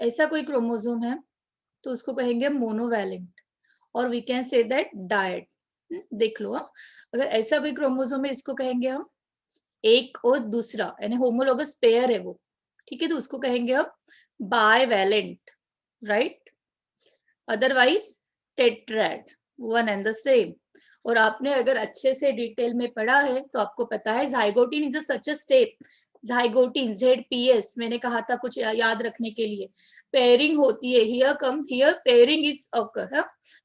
ऐसा कोई क्रोमोसोम है तो उसको कहेंगे मोनोवैलेंट, और we can say that dyad. देख लो, अगर ऐसा कोई क्रोमोसोम है इसको कहेंगे हम एक और दूसरा, यानी होमोलोगस पेयर है वो, ठीक है, तो उसको कहेंगे हम bivalent, right. Otherwise tetrad, one and the same. और आपने अगर अच्छे से डिटेल में पढ़ा है तो आपको पता है zygotene is such a step. Zygotene ZPS मैंने कहा था कुछ याद रखने के लिए, पेयरिंग होती है, here come here pairing is occur.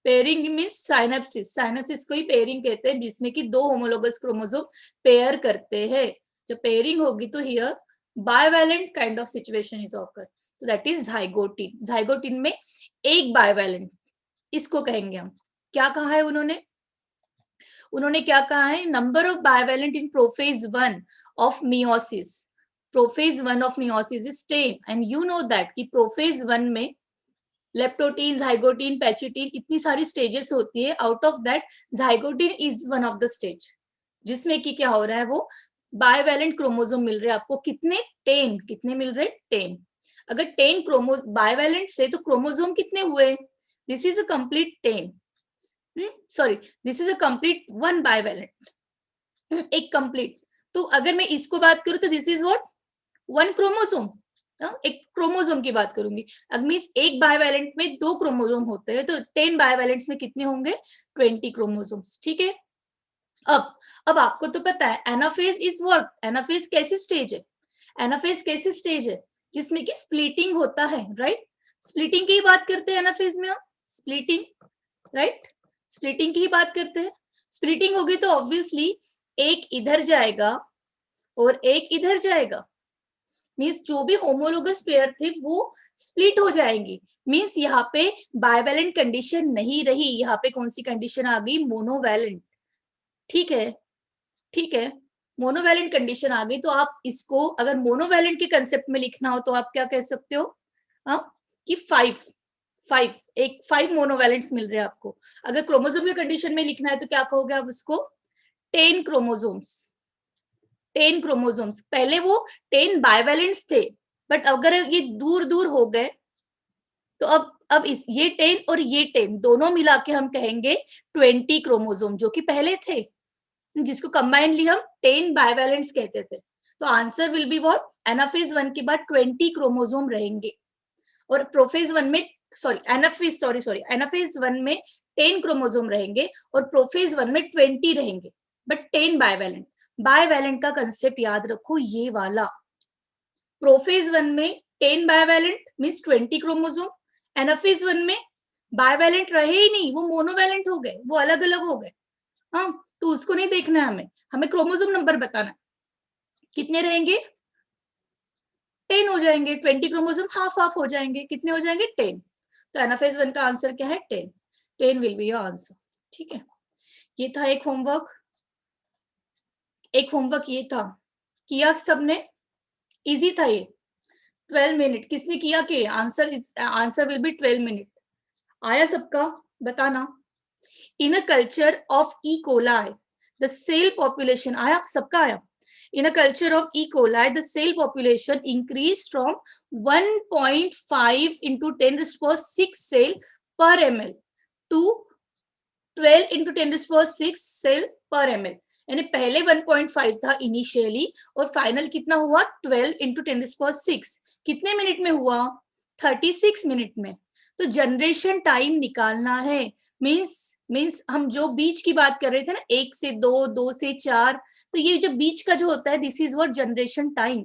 Pairing means synapsis, synapsis को ही पेयरिंग कहते हैं, जिसमें कि दो होमोलोगस क्रोमोसोम पेयर करते हैं। जब पेयरिंग होगी तो here bivalent kind of situation is occur, तो दैट इज जाइगोटिन। जाइगोटिन में एक बाइवैलेंट, इसको कहेंगे हम। क्या कहा है उन्होंने? उन्होंने क्या कहा है? Number of bivalent in prophase 1 of meiosis, prophase 1 of meiosis is 10, and you know that कि प्रोफेज 1 में लेप्टोटीन, जाइगोटीन, पैचिटीन, इतनी सारी स्टेजेस होती है। Out of that zygotene is one of the stage, जिसमें कि क्या हो रहा है, वो बाइवैलेंट क्रोमोसोम मिल रहे हैं आपको। कितने? 10। कितने मिल रहे? 10। अगर 10 क्रोमो बाइवैलेंट से तो क्रोमोसोम कितने हुए? This is a complete 10, sorry, this is a complete 1 bivalent, एक कंप्लीट। तो अगर मैं इसको बात करूं तो दिस इज व्हाट? 1 क्रोमोसोम। एक क्रोमोसोम की बात करूंगी, अब मीन्स एक बाइवैलेंट में 2 क्रोमोसोम होते हैं, तो 10 बाइवैलेंट्स में कितने होंगे? 20 क्रोमोसोम्स, ठीक है। अब आपको तो पता है एनाफेज इज व्हाट? एनाफेज कैसी स्टेज है? एनाफेज कैसी स्टेज है? जिसमें कि स्प्लिटिंग होता है, राइट। स्प्लिटिंग की ही बात करते हैं एनाफेज में हम, स्प्लिटिंग, राइट। स्प्लिटिंग की ही बात करते हैं। स्प्लिटिंग होगी तो ऑब्वियसली एक इधर जाएगा और एक इधर जाएगा, मीन्स जो भी होमोलोगस पेयर थे वो स्प्लिट हो जाएंगे। मीन्स यहाँ पे बाइवैलेंट कंडीशन नहीं रही, यहाँ पे कौन सी कंडीशन आ गई? मोनोवैलेंट, ठीक है, ठीक है, मोनोवैलेंट कंडीशन आ गई। तो आप इसको अगर मोनोवैलेंट के कंसेप्ट में लिखना हो तो आप क्या कह सकते हो? हाँ, कि 5 मोनोवैलेंट्स मिल रहे हैं आपको। अगर क्रोमोसोम के कंडीशन में लिखना है तो क्या कहोगे आप उसको? 10 क्रोमोसोम्स, 10 क्रोमोसोम्स। पहले वो 10 बाइवैलेंट्स थे, बट अगर ये दूर दूर हो गए तो अब इस ये 10 और ये 10 दोनों मिला के हम कहेंगे 20 क्रोमोसोम, जो कि पहले थे, जिसको कंबाइनली हम 10 बाइवैलेंट्स कहते थे। तो answer will be what? Anaphase 1 के बाद 20 क्रोमोसोम रहेंगे, और प्रोफेज 1 में एनाफेज 1 में 10 क्रोमोसोम रहेंगे और प्रोफेज 1 में 20 रहेंगे, बट 10 बाइवैलेंट। बाइवैलेंट का कंसेप्ट याद रखो, ये वाला। प्रोफेज 1 में 10 बाइवैलेंट मींस 20 क्रोमोसोम, एनाफेज 1 में बाइवैलेंट रहे ही नहीं, वो मोनोवैलेंट हो गए, वो अलग अलग हो गए। हाँ, तो उसको नहीं देखना है हमें, हमें क्रोमोसोम नंबर बताना है। कितने रहेंगे? 10 हो जाएंगे, 20 क्रोमोसोम हाफ हाफ हो जाएंगे, कितने हो जाएंगे? 10। तो एनाफेज 1 का आंसर क्या है? 10। 10 विल बी योर आंसर, ठीक है। ये था एक होमवर्क, ये था, किया सबने? इजी था ये। 12 मिनट किसने किया? कि आंसर विल बी 12 मिनट। आया सबका? बताना। In a culture of E coli the cell population, आया सबका? आया। In a culture of E. coli, the cell population increased from 1.5 into 10 raised to 6 cell per ml to 12 into 10 raised to 6 cell per ml। यानी पहले 1.5 था initially, और final कितना हुआ? 12 into 10 raised to 6। कितने मिनट में हुआ? 36 मिनट में। तो जनरेशन टाइम निकालना है। मींस हम जो बीच की बात कर रहे थे ना, 1 से 2, 2 से 4, तो ये जो बीच का जो होता है this is what? Generation time.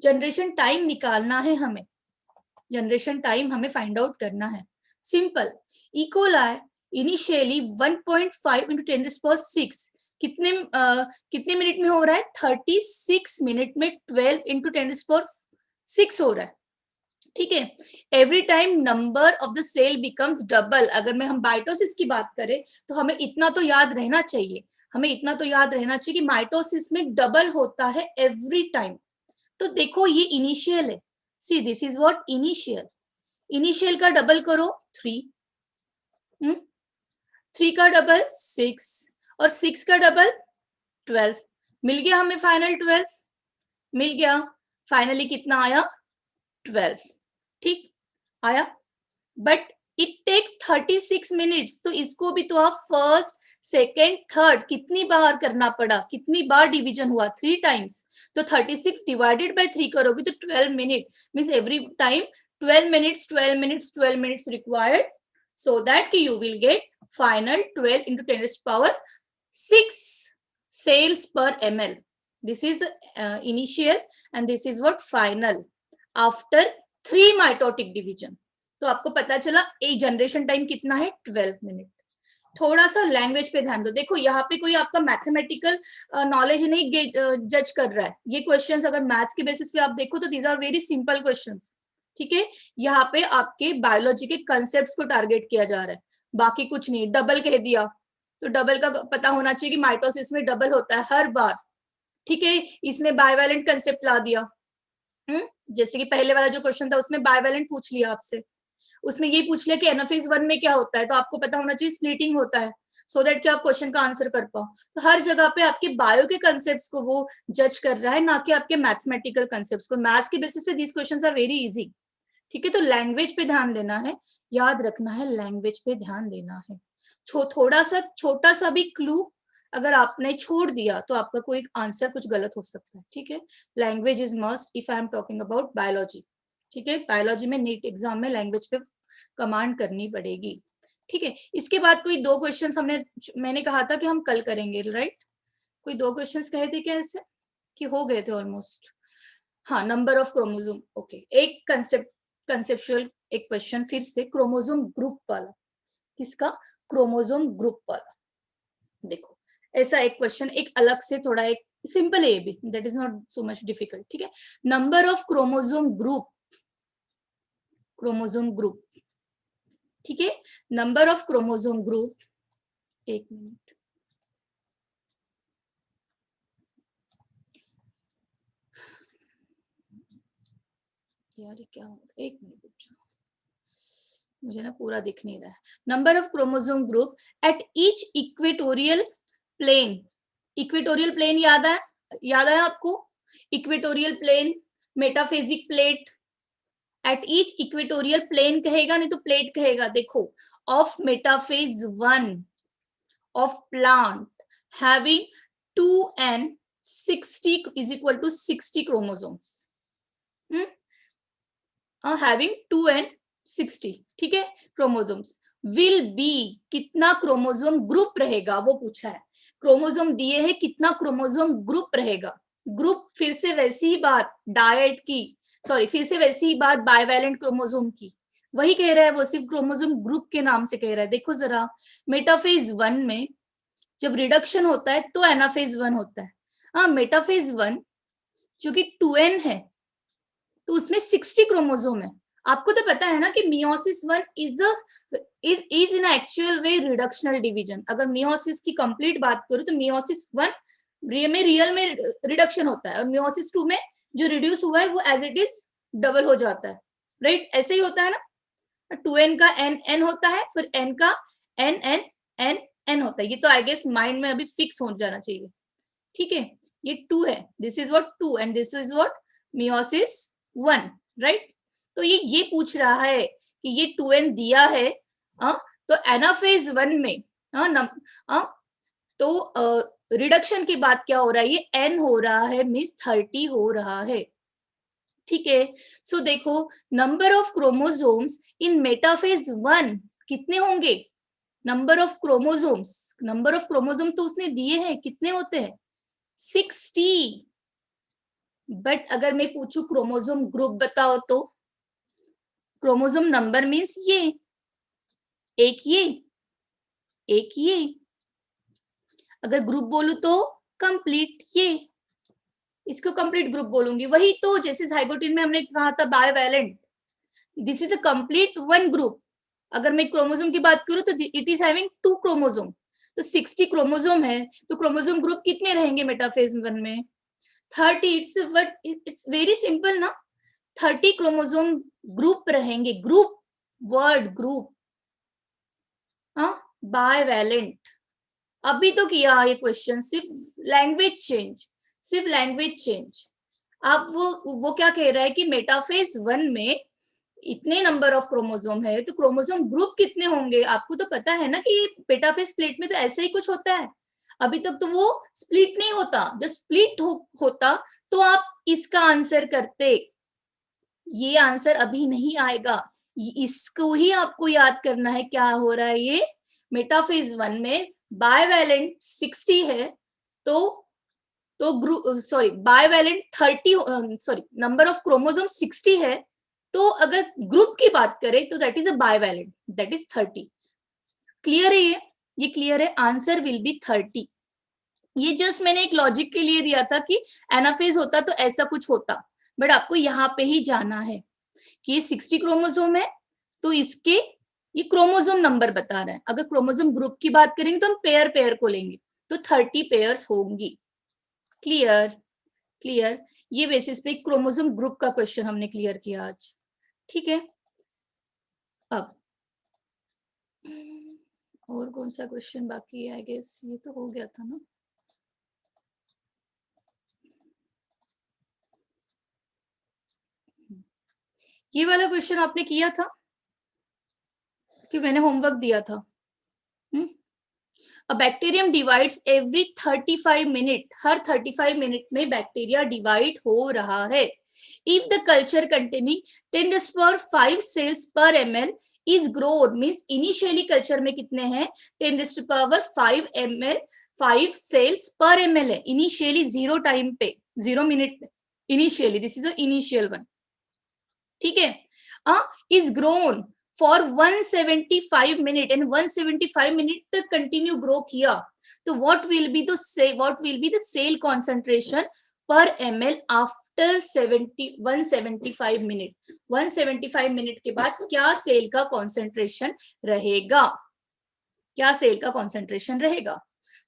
Generation time निकालना है हमें, जनरेशन टाइम हमें फाइंड आउट करना है। Simple. E coli initially 1.5 into 10 raised to 6 कितने मिनट में हो रहा है? 36 मिनट में 12 into 10 raised to 6 हो रहा है, ठीक है। Every time number of the cell becomes double. अगर मैं हम माइटोसिस की बात करें तो हमें इतना तो याद रहना चाहिए, हमें इतना तो याद रहना चाहिए कि माइटोसिस में डबल होता है एवरी टाइम। तो देखो ये इनिशियल है, सी this is what? Initial. Initial का डबल करो 3, 3 का डबल 6, और 6 का डबल 12। मिल गया हमें फाइनल 12, मिल गया। फाइनली कितना आया? 12, ठीक। आया, बट इट टेक्स 36 मिनट्स। तो इसको भी तो आप फर्स्ट सेकेंड थर्ड कितनी बार करना पड़ा, कितनी बार डिवीजन हुआ, 3 टाइम्स। तो 36 डिवाइडेड बाय 3 करोगे तो 12 minute, means every time 12 minutes 12 minutes 12 minutes required, so that you will get final 12 into 10 raised power 6 cells per ml. This is initial and this is what final after 3 mitotic division. तो आपको पता चला एक generation time कितना है, 12 minute. थोड़ा सा language पे ध्यान दो। देखो यहाँ पे कोई आपका मैथमेटिकल नॉलेज नहीं जज कर रहा है। ये क्वेश्चंस अगर मैथ्स के बेसिस पे आप देखो तो these are very simple questions, ठीक है। यहाँ पे आपके बायोलॉजी के कंसेप्ट को टारगेट किया जा रहा है, बाकी कुछ नहीं। डबल कह दिया तो डबल का पता होना चाहिए कि माइटोसिस में डबल होता है हर बार, ठीक है। इसने बाइवेलेंट कंसेप्ट ला दिया, जैसे कि पहले वाला जो क्वेश्चन था उसमें बाइवेलेंट पूछ लिया आपसे, उसमें ये पूछ लिया कि एनाफेज 1 में क्या होता है, तो आपको पता होना चाहिए स्प्लिटिंग होता है, सो दैट कि आप क्वेश्चन का आंसर कर पाओ। तो हर जगह पे आपके बायो के कंसेप्ट्स को वो जज कर रहा है, ना कि आपके मैथमेटिकल कंसेप्ट्स को। मैथ्स के बेसिस पे these questions are very easy, ठीक है। तो लैंग्वेज पे ध्यान देना है, याद रखना है, लैंग्वेज पे ध्यान देना है। थोड़ा सा छोटा सा भी क्लू अगर आपने छोड़ दिया तो आपका कोई आंसर कुछ गलत हो सकता है, ठीक है। Language is must if I am talking about biology, ठीक है। बायोलॉजी में नीट एग्जाम में लैंग्वेज पे कमांड करनी पड़ेगी, ठीक है। इसके बाद कोई 2 क्वेश्चंस मैंने कहा था कि हम कल करेंगे, राइट। कोई 2 क्वेश्चंस कहे थे क्या ऐसे कि हो गए थे ऑलमोस्ट। हाँ, नंबर ऑफ क्रोमोसोम, ओके। एक कंसेप्चुअल एक क्वेश्चन फिर से क्रोमोसोम ग्रुप वाला। किसका? क्रोमोसोम ग्रुप वाला। देखो ऐसा एक क्वेश्चन, एक अलग से थोड़ा एक सिंपल है भी, that is not so much difficult, ठीक है। Number of chromosome group, chromosome group, ठीक है। नंबर ऑफ क्रोमोसोम ग्रुप, एक मिनट, यार क्या हो, एक मिनट, मुझे ना पूरा दिख नहीं रहा है। Number of chromosome group at each equatorial plane. Equatorial plane याद है आपको? Equatorial plane, metaphasic plate, at each equatorial plane कहेगा, नहीं तो प्लेट कहेगा। देखो, of metaphase 1 of plant having 2n 60 is equal to 60 chromosomes, having 2n 60, ठीक है, क्रोमोसोम्स विल बी, कितना क्रोमोसोम ग्रुप रहेगा वो पूछा है। क्रोमोसोम दिए है, कितना क्रोमोसोम ग्रुप रहेगा। ग्रुप फिर से वैसी ही बात डायट की, सॉरी फिर से वैसी ही बात बाइवेलेंट क्रोमोसोम की, वही कह रहा है वो, सिर्फ क्रोमोसोम ग्रुप के नाम से कह रहा है। देखो जरा, मेटाफेज 1 में जब रिडक्शन होता है तो एनाफेज 1 होता है। हाँ, मेटाफेज 1 जो कि 2n है तो उसमें 60 क्रोमोसोम है। आपको तो पता है ना कि meiosis 1 is in actual way reductional division. अगर मियोसिस की कंप्लीट बात करूं तो मियोसिस 1 रियल में रिडक्शन होता है, और मियोसिस 2 में जो रिड्यूस हुआ है वो एज इट इज डबल हो जाता है, राइट। ऐसे ही होता है ना, 2n का n होता है, फिर n का n होता है। ये तो आई गेस माइंड में अभी फिक्स हो जाना चाहिए, ठीक है। ये 2 है, this is what 2 and this is what meiosis 1, right. तो ये पूछ रहा है कि ये 2n दिया है, तो एनाफेज 1 में तो रिडक्शन की बात क्या हो रहा है, ये n हो रहा है, मीन्स 30 हो रहा है, ठीक है। सो देखो, number of chromosomes in metaphase 1 कितने होंगे? नंबर ऑफ क्रोमोसोम तो उसने दिए हैं, कितने होते हैं? 60। बट अगर मैं पूछूं क्रोमोसोम ग्रुप बताओ तो क्रोमोसोम नंबर मीन्स ये एक, ये अगर ग्रुप बोलूं तो कंप्लीट, ये इसको कंप्लीट ग्रुप बोलूंगी। वही तो जैसे जाइगोटिन में हमने कहा था bivalent, this is a complete 1 group. अगर मैं क्रोमोसोम की बात करूं तो इट इज हैविंग 2 क्रोमोसोम, तो 60 क्रोमोसोम है, तो क्रोमोसोम ग्रुप कितने रहेंगे मेटाफेज 1 में? 30। इट्स वेरी सिंपल ना, 30 क्रोमोसोम ग्रुप रहेंगे। ग्रुप, वर्ड ग्रुप, हाँ, बाइवेलेंट। अभी तो किया ये क्वेश्चन, सिर्फ लैंग्वेज चेंज। अब वो क्या कह रहा है कि मेटाफेज 1 में इतने नंबर ऑफ क्रोमोसोम है तो क्रोमोसोम ग्रुप कितने होंगे? आपको तो पता है ना कि पेटाफेज प्लेट में तो ऐसा ही कुछ होता है। अभी तक तो वो स्प्लिट नहीं होता, जब स्प्लिट होता तो आप इसका आंसर करते। ये आंसर अभी नहीं आएगा, इसको ही आपको याद करना है। क्या हो रहा है? ये मेटाफेज 1 में बायवैलेंट 60 है, तो group sorry bivalent 30 sorry number of chromosome 60 है, तो अगर ग्रुप की बात करें तो that is a bivalent, that is 30। Clear है? ये क्लियर है। Answer will be 30। ये जस्ट मैंने एक लॉजिक के लिए दिया था कि एनाफेज होता तो ऐसा कुछ होता, बट आपको यहाँ पे ही जाना है कि ये 60 क्रोमोसोम है, तो इसके ये क्रोमोसोम नंबर बता रहा है। अगर क्रोमोसोम ग्रुप की बात करेंगे तो हम पेयर पेयर को लेंगे, तो 30 पेयर्स होंगी। क्लियर? क्लियर? ये बेसिस पे क्रोमोसोम ग्रुप का क्वेश्चन हमने क्लियर किया आज। ठीक है, अब और कौन सा क्वेश्चन बाकी है? आई गेस ये तो हो गया था ना। ये वाला क्वेश्चन आपने किया था कि मैंने होमवर्क दिया था? A bacterium divides every 35 minute, her 35 minute में बैक्टीरिया डिवाइड हो रहा है। If the culture containing 10⁵ cells per ml is grown, means initially culture में कितने हैं? 10⁵ ml 5 cells per ml है। Initially 0 टाइम पे, 0 मिनट पे, initially this is the initial one. ठीक है, is grown for 175 minute and 175 minute तक continue grow किया, तो what will be the cell concentration per ml after 175 minute? 175 minute के बाद क्या सेल का कॉन्सेंट्रेशन रहेगा? क्या सेल का कॉन्सेंट्रेशन रहेगा?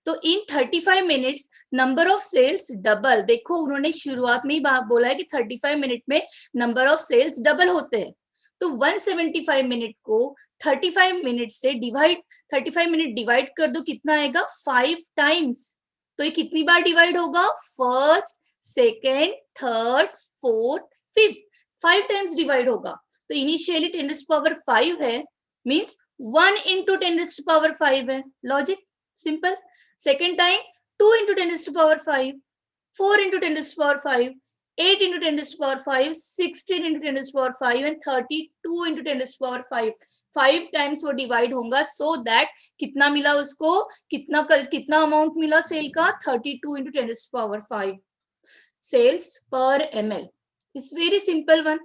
तो in 35 minutes number of cells double. देखो उन्होंने शुरुआत में ही बोला है कि 35 मिनट में नंबर ऑफ सेल्स डबल होते हैं, तो 175 मिनट को 35 मिनट से डिवाइड, 35 मिनट डिवाइड कर दो, कितना आएगा? 5 टाइम्स। तो ये कितनी बार डिवाइड होगा? First, second, third, fourth, fifth, 5 times divide होगा। तो इनिशियली 10⁵ है, मीन्स 1 into 10⁵ है। Logic simple. Second time 2 into 10⁵, 4 into 10⁵, 8 into 10⁵, 16 into 10⁵, and 32 into 10⁵। 5 times वो डिवाइड होगा, सो दैट कितना मिला उसको? कितना अमाउंट मिला सेल का? 32 into 10⁵ सेल्स पर ml। It's very simple one.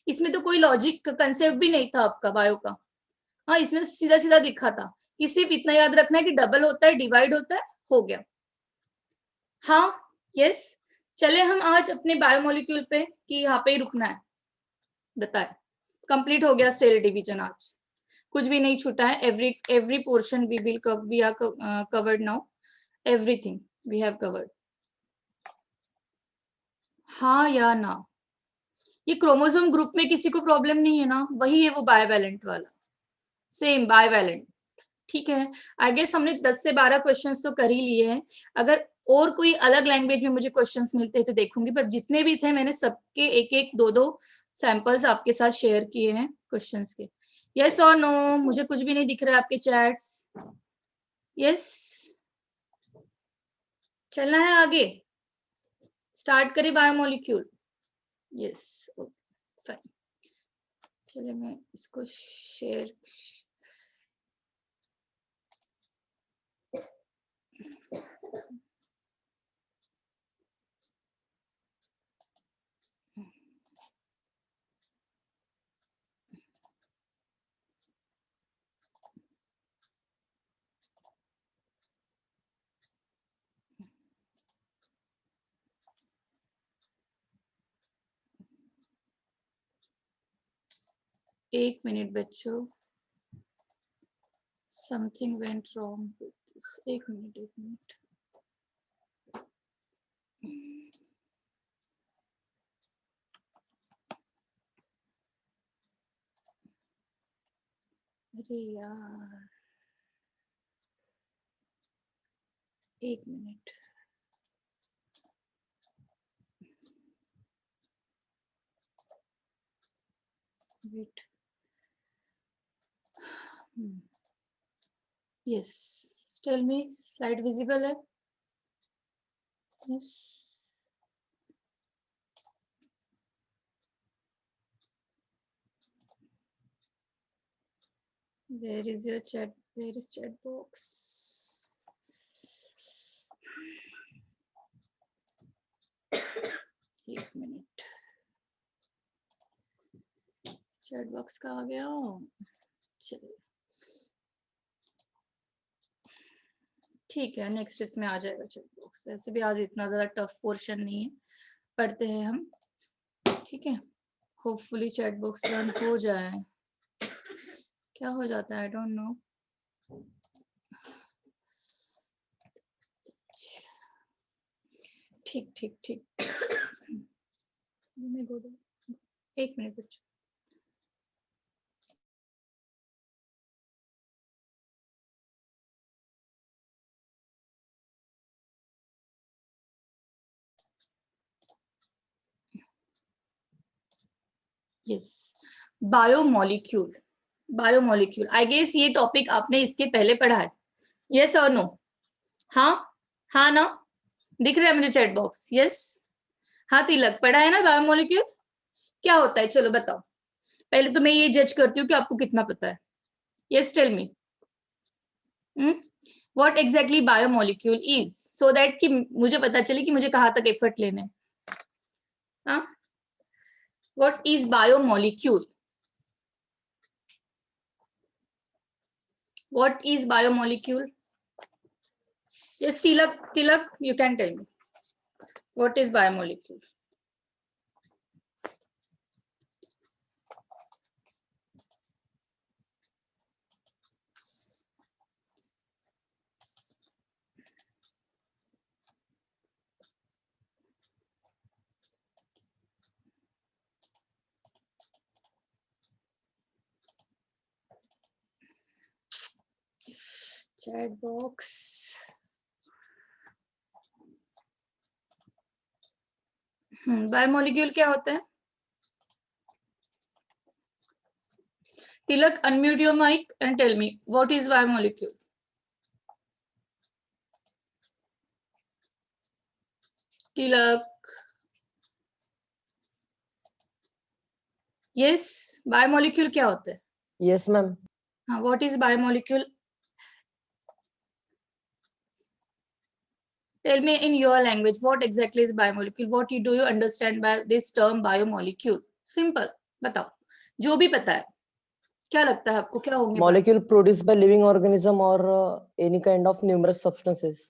इसमें तो कोई लॉजिक कंसेप्ट भी नहीं था आपका बायो का। हाँ, इसमें सीधा सीधा दिखा था कि सिर्फ इतना याद रखना है कि डबल होता है, डिवाइड होता है, हो गया। हाँ, यस। चले हम आज अपने बायोमोलिक्यूल पे कि यहाँ पे ही रुकना है? बताए, कंप्लीट हो गया सेल डिवीजन आज, कुछ भी नहीं छूटा है। Every portion we are covered now, everything we have covered. हाँ या ना? ये क्रोमोसोम ग्रुप में किसी को प्रॉब्लम नहीं है ना? वही है वो बायवैलेंट वाला, सेम बायवैलेंट। ठीक है, आई गेस हमने 10 से 12 क्वेश्चंस तो कर ही लिए हैं। अगर और कोई अलग लैंग्वेज में मुझे क्वेश्चंस मिलते हैं तो देखूंगी, पर जितने भी थे मैंने सबके एक एक दो दो सैंपल्स आपके साथ शेयर किए हैं क्वेश्चंस के। यस और नो? मुझे कुछ भी नहीं दिख रहा है आपके चैट्स। यस, चलना है आगे, स्टार्ट करें बायोमोलिक्यूल? Yes, fine. चलिए मैं इसको शेयर, एक मिनट बच्चों, something went wrong with this. एक मिनट। अरे यार, एक minute. Wait, yes, tell me, slide visible है? Yes, where is your chat, where is chat box? एक मिनट, चैट बॉक्स का आ गया, चलिए ठीक है, नेक्स्ट इसमें आ जाएगा चैट बॉक्स। वैसे भी आज इतना ज्यादा टफ पोर्शन नहीं है, पढ़ते हैं हम, ठीक है। होपफुली चैट बॉक्स रन हो जाए। क्या हो जाता है आई डोंट नो। ठीक ठीक ठीक, एक मिनट बच्चों। Yes, biomolecule, biomolecule, I guess ये टॉपिक आपने इसके पहले पढ़ा है, यस और नो? हाँ हाँ ना, दिख रहा है मुझे चैट बॉक्स, यस। हाँ तिलक, पढ़ा है ना बायोमोलिक्यूल? क्या होता है चलो बताओ, पहले तो मैं ये जज करती हूँ कि आपको कितना पता है। Yes tell me, what exactly biomolecule is, so that कि मुझे पता चले कि मुझे कहाँ तक एफर्ट लेने हैं। हाँ, what is biomolecule, what is biomolecule? Yes Tilak, Tilak you can tell me what is biomolecule. Chat box, biomolecule क्या होता है? Tilak unmute your mic and tell me what is biomolecule. Tilak, yes, biomolecule क्या होता है? Yes ma'am. हाँ, what is biomolecule? Tell me in your language what exactly is biomolecule, what do you understand by this term biomolecule? Simple, बताओ, जो भी पता है, क्या लगता है आपको क्या होंगे? Molecule produced by living organism or any kind of numerous substances.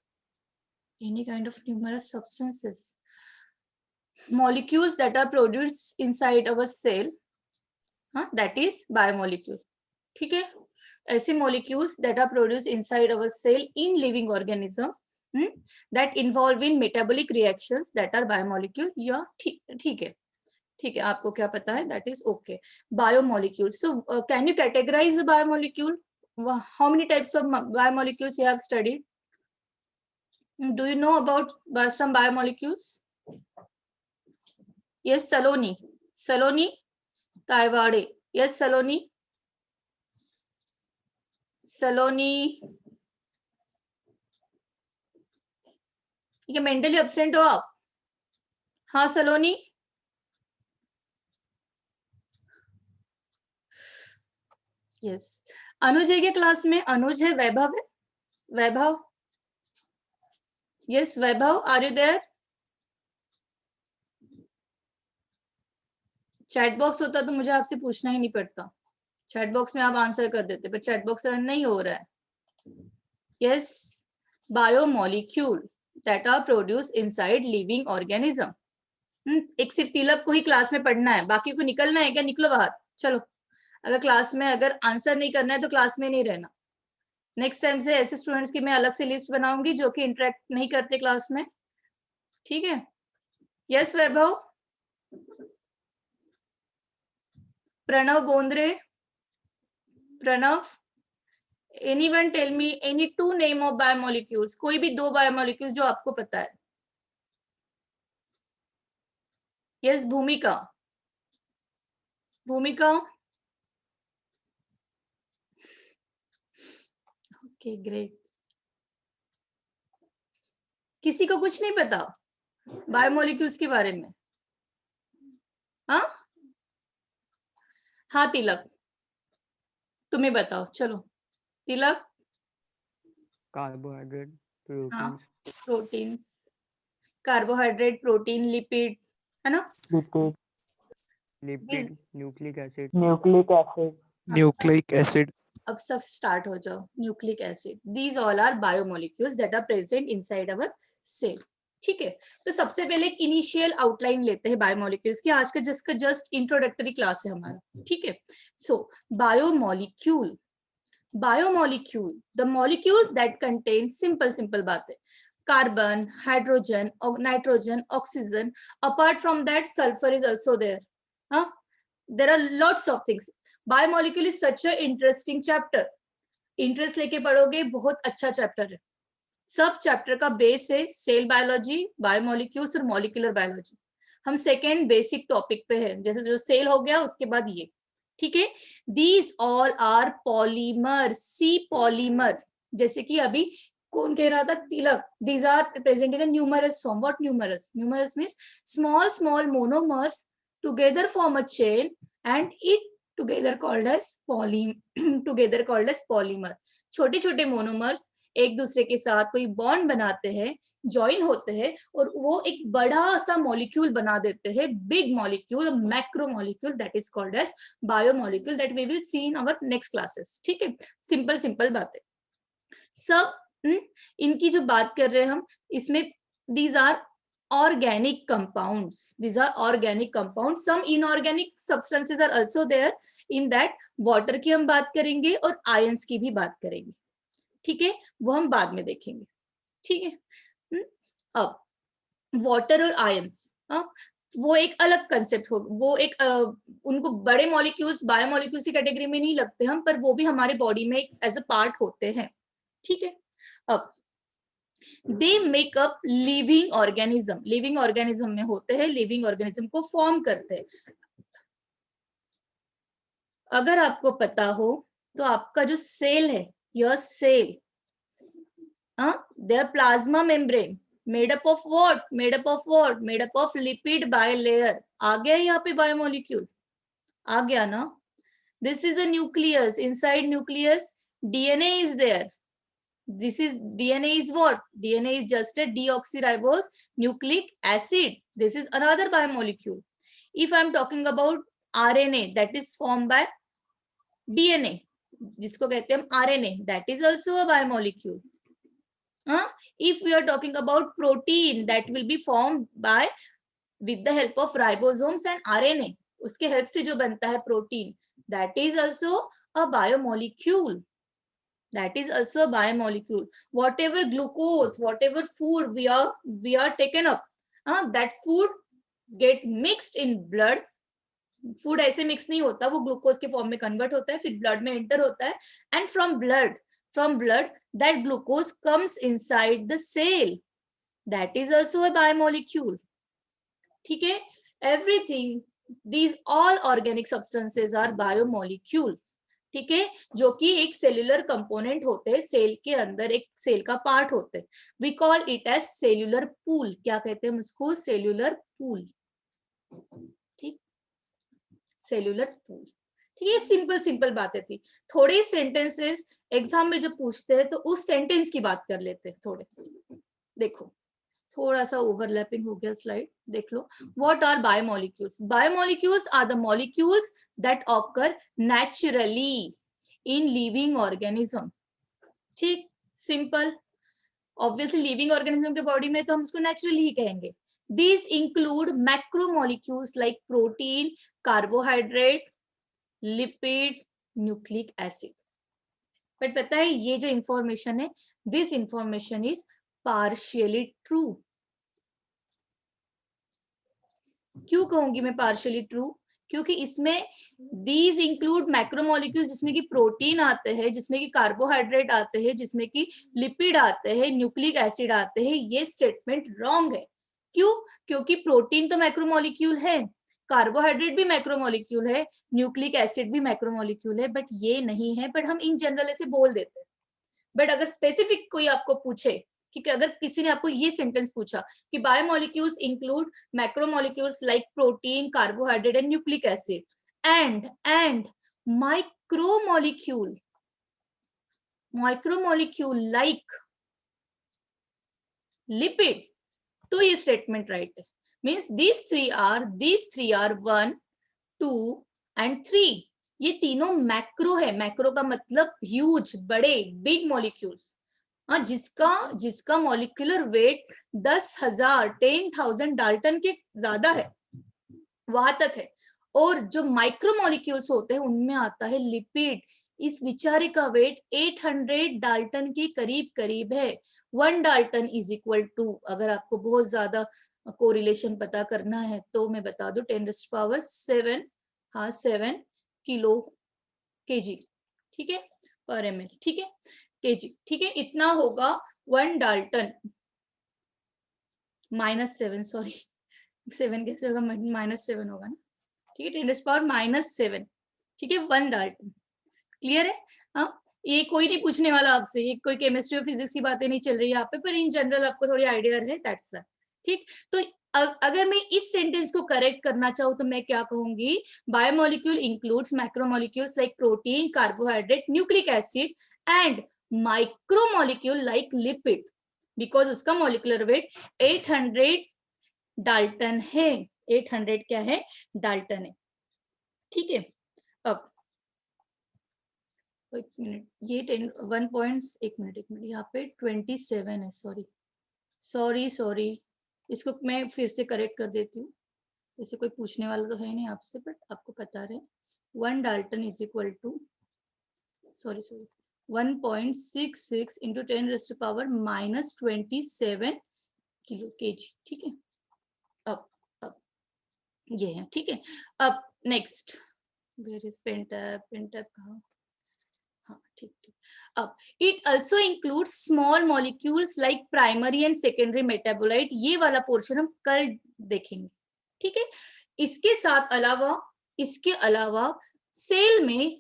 Any kind of numerous substances. Molecules that are produced inside our cell, that is biomolecule. ठीक है, ऐसे molecules that are produced inside our cell in living organism that involve in metabolic reactions that are biomolecule. या ठीक है, ठीक है, आपको क्या पता है, that is okay. Biomolecule, so can you categorize the biomolecule? How many types of biomolecules you have studied? Do you know about some biomolecules? Yes, Saloni, Saloni Taiwade, yes Saloni, Saloni, ये mentally absent हो आप? हाँ सलोनी, yes. अनुज है क्या class में? अनुज है, वैभव है, Vaibhav, yes Vaibhav, are you there? Chat box होता तो मुझे आपसे पूछना ही नहीं पड़ता, चैट बॉक्स में आप आंसर कर देते, पर चैट बॉक्स रन नहीं हो रहा है। Yes, biomolecule that are produce inside living organism. एक सिर्फ तिलक को ही क्लास में पढ़ना है, बाकी को निकलना है क्या? निकलो बाहर, चलो। अगर क्लास में अगर आंसर नहीं करना है तो क्लास में नहीं रहना। नेक्स्ट टाइम से ऐसे स्टूडेंट्स की मैं अलग से लिस्ट बनाऊंगी जो कि इंटरेक्ट नहीं करते क्लास में, ठीक है? Yes Vaibhav, Pranav Bondre, Pranav, anyone tell me any two name of biomolecules, कोई भी दो बायोमोलिक्यूल्स जो आपको पता है। यस भूमिका, भूमिका, ओके ग्रेट। किसी को कुछ नहीं पता बायोमोलिक्यूल्स के बारे में? हाँ हाँ तिलक, तुम्हें बताओ, चलो तिलक। कार्बोहाइड्रेट, हाँ proteins, proteins, carbohydrate, protein, lipid, है ना? Lipid, nucleic acid, nucleic acid. अब सब स्टार्ट हो जाओ। Nucleic acid, these all are biomolecules that are present inside our cell. ठीक है, तो सबसे पहले एक इनिशियल आउटलाइन लेते हैं बायोमोलिक्यूल्स की। आज का जिसका जस्ट इंट्रोडक्टरी क्लास है हमारा, ठीक है। So biomolecule, biomolecule, the molecules that contain, simple बात है, carbon, hydrogen, nitrogen, oxygen, apart from that sulphur is also there. there are lots of things. Biomolecule is such a interesting chapter. Interest लेके पढ़ोगे, बहुत अच्छा chapter है। सब chapter का base है सेल बायोलॉजी, बायोमोलिक्यूल्स और मॉलिक्यूलर बायोलॉजी। हम सेकेंड बेसिक टॉपिक पे है, जैसे जो सेल हो गया उसके बाद ये, ठीक है। These all are polymer, see polymer, जैसे कि अभी कौन कह रहा था, Tilak, these are present in numerous form. What numerous? Numerous means small monomers together form a chain and it together called as polymer. छोटे छोटे मोनोमर्स एक दूसरे के साथ कोई बॉन्ड बनाते हैं, ज्वाइन होते हैं और वो एक बड़ा सा मॉलिक्यूल बना देते हैं, big molecule, macro molecule, that is called as biomolecule, that we will see in our next classes. ठीक है, सिंपल बातें सब। इनकी जो बात कर रहे हैं हम, इसमें these are organic compounds, these are organic compounds. Some inorganic substances are also there in that. water की हम बात करेंगे और ions की भी बात करेंगे, ठीक है, वो हम बाद में देखेंगे, ठीक है। अब water और ions, वो एक अलग कंसेप्ट हो, वो एक उनको बड़े मॉलिक्यूल्स, बायोमोलिक्यूल्स की कैटेगरी में नहीं लगते हम, पर वो भी हमारे बॉडी में एज अ पार्ट होते हैं, ठीक है। अब they make up living organism, living organism में होते हैं, लिविंग ऑर्गेनिज्म को फॉर्म करते हैं। अगर आपको पता हो तो आपका जो सेल है, your cell, there plasma membrane made up of what, made up of lipid bilayer. आ गया यहाँ पे बायोमोलिक्यूल, आ गया ना। This is a nucleus, inside nucleus DNA is there. This is DNA is what? DNA is just a deoxyribose nucleic acid. This is another biomolecule. If I am talking about RNA, that is formed by DNA, जिसको कहते हैं हम RNA, that is also a biomolecule. If we are talking about protein, that will be formed by with the help of ribosomes and RNA. उसके help से जो बनता है protein, that is also a biomolecule. That is also a biomolecule. Whatever glucose, whatever food we are taken up, that food get mixed in blood. Food ऐसे mix नहीं होता, वो glucose के फॉर्म में कन्वर्ट होता है, फिर ब्लड में एंटर होता है, and from blood that glucose comes inside the cell. That is also a biomolecule. ठीक है, everything, these all organic substances are biomolecules. ठीक है, जो कि एक सेल्यूलर कंपोनेंट होते हैं, सेल के अंदर एक सेल का पार्ट होते हैं। We call it as cellular pool. क्या कहते हैं उसको? Cellular pool. ठीक, सेल्यूलर पूल। ठीक है, सिंपल बातें थी। थोड़े सेंटेंसेस एग्जाम में जब पूछते हैं तो उस सेंटेंस की बात कर लेते हैं थोड़े। देखो थोड़ा सा ओवरलैपिंग हो गया स्लाइड, देख लो। What are biomolecules? Biomolecules are the molecules that occur naturally in living organism. ठीक, सिंपल। ऑब्वियसली लिविंग ऑर्गेनिज्म के बॉडी में तो हम उसको नेचुरली ही कहेंगे। These include macromolecules like protein, carbohydrate, lipid, nucleic acid. But पता है ये जो इंफॉर्मेशन है, this information is partially true. क्यों कहूंगी मैं पार्शियली ट्रू? क्योंकि इसमें दीज इंक्लूड मैक्रोमोलिक्यूल्स, जिसमें कि प्रोटीन आते हैं, जिसमें कि कार्बोहाइड्रेट आते हैं, जिसमें कि लिपिड आते हैं, न्यूक्लिक एसिड आते हैं। ये स्टेटमेंट रॉन्ग है। क्यों? क्योंकि प्रोटीन तो मैक्रोमोलिक्यूल है, कार्बोहाइड्रेट भी मैक्रोमोलिक्यूल है, न्यूक्लिक एसिड भी मैक्रोमोलिक्यूल है, बट ये नहीं है। बट हम इन जनरल ऐसे बोल देते हैं, बट अगर स्पेसिफिक कोई आपको पूछे कि अगर किसी ने आपको ये सेंटेंस पूछा कि biomolecules include macromolecules like protein, carbohydrate and nucleic acid and micromolecule like lipid, तो ये स्टेटमेंट राइट है. Means these three are 1, 2 and 3. ये तीनों मैक्रो है. मैक्रो का मतलब ह्यूज, बड़े, बिग मॉलिक्यूल्स. हाँ, जिसका मॉलिक्यूलर वेट 10,000 डाल्टन के ज्यादा है, वहां तक है. और जो माइक्रो मॉलिक्यूल्स होते हैं उनमें आता है लिपिड. इस विचारे का वेट 800 डाल्टन के करीब है. 1 डाल्टन इज इक्वल टू, अगर आपको बहुत ज्यादा कोरिलेशन पता करना है तो मैं बता दूं 10⁻7, हाँ 7 किलो केजी, ठीक है, पर ml, ठीक है, केजी, ठीक है. इतना होगा 1 डाल्टन -7, सॉरी 7 कैसे होगा, -7 होगा ना, ठीक है, 10⁻⁻7, ठीक है, 1 डाल्टन. क्लियर है? हाँ, ये कोई नहीं पूछने वाला आपसे, ये कोई केमिस्ट्री और फिजिक्स की बातें नहीं चल रही है यहाँ पे, पर इन जनरल आपको थोड़ी आइडिया है, दैट्स व्हाई. ठीक, तो अगर मैं इस सेंटेंस को करेक्ट करना चाहूँ तो मैं क्या कहूंगी, biomolecule includes macromolecules like protein, carbohydrate, nucleic acid and micromolecule like lipid, because उसका मॉलिक्यूलर वेट 800 डाल्टन है. 800 क्या है, डाल्टन है. ठीक है, अब एक मिनट, ये 1 पॉइंट, एक मिनट यहाँ पे 27 है, सॉरी, इसको मैं फिर से करेक्ट कर देती हूँ. जैसे कोई पूछने वाला तो है नहीं आपसे, बट आपको पता रहे 1 dalton is equal to 1.66 into 10⁻⁻27 kilo KG. ठीक है, अब ये है. ठीक है, अब नेक्स्ट, वेयर इज पेंटैप कहाँ, हाँ ठीक. अब it also include small molecules like primary and secondary metabolite. ये वाला पोर्शन हम कल देखेंगे. ठीक है, इसके अलावा सेल में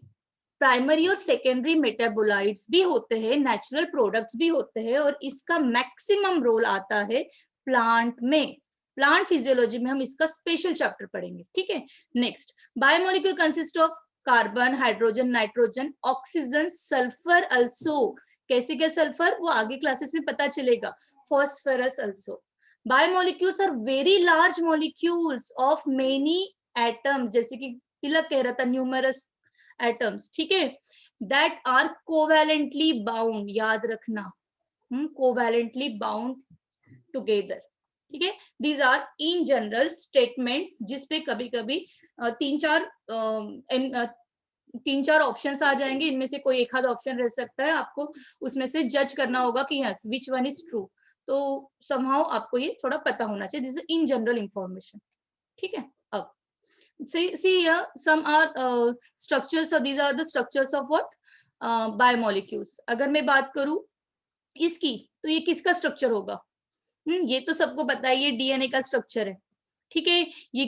प्राइमरी और सेकेंडरी मेटाबोलाइट्स भी होते हैं, नेचुरल प्रोडक्ट्स भी होते हैं, और इसका मैक्सिमम रोल आता है प्लांट में. प्लांट फिजियोलॉजी में हम इसका स्पेशल चैप्टर पढ़ेंगे. ठीक है, next, biomolecule consist of carbon, hydrogen, nitrogen, oxygen, sulphur also. कैसे क्या सल्फर, वो आगे क्लासेस में पता चलेगा. Phosphorus also. Biomolecules are very large molecules of many atoms, जैसे कि तिलक कह रहा था, न्यूमरस एटम्स. ठीक है, दैट आर कोवैलेंटली बाउंड, याद रखना, कोवैलेंटली बाउंड टुगेदर. ठीक है, these are in general statements जिसपे कभी कभी 3-4 ऑप्शंस आ जाएंगे. इनमें से कोई एक आध ऑप्शन रह सकता है, आपको उसमें से जज करना होगा कि yes which one is true. तो समहाउ आपको ये थोड़ा पता होना चाहिए. This is in general information. ठीक है, अब see here some are structures, so these are the structures of what biomolecules. अगर मैं बात करूं इसकी, तो ये किसका स्ट्रक्चर होगा, ये तो सबको पता है, ये डीएनए का स्ट्रक्चर है. ठीक है, ये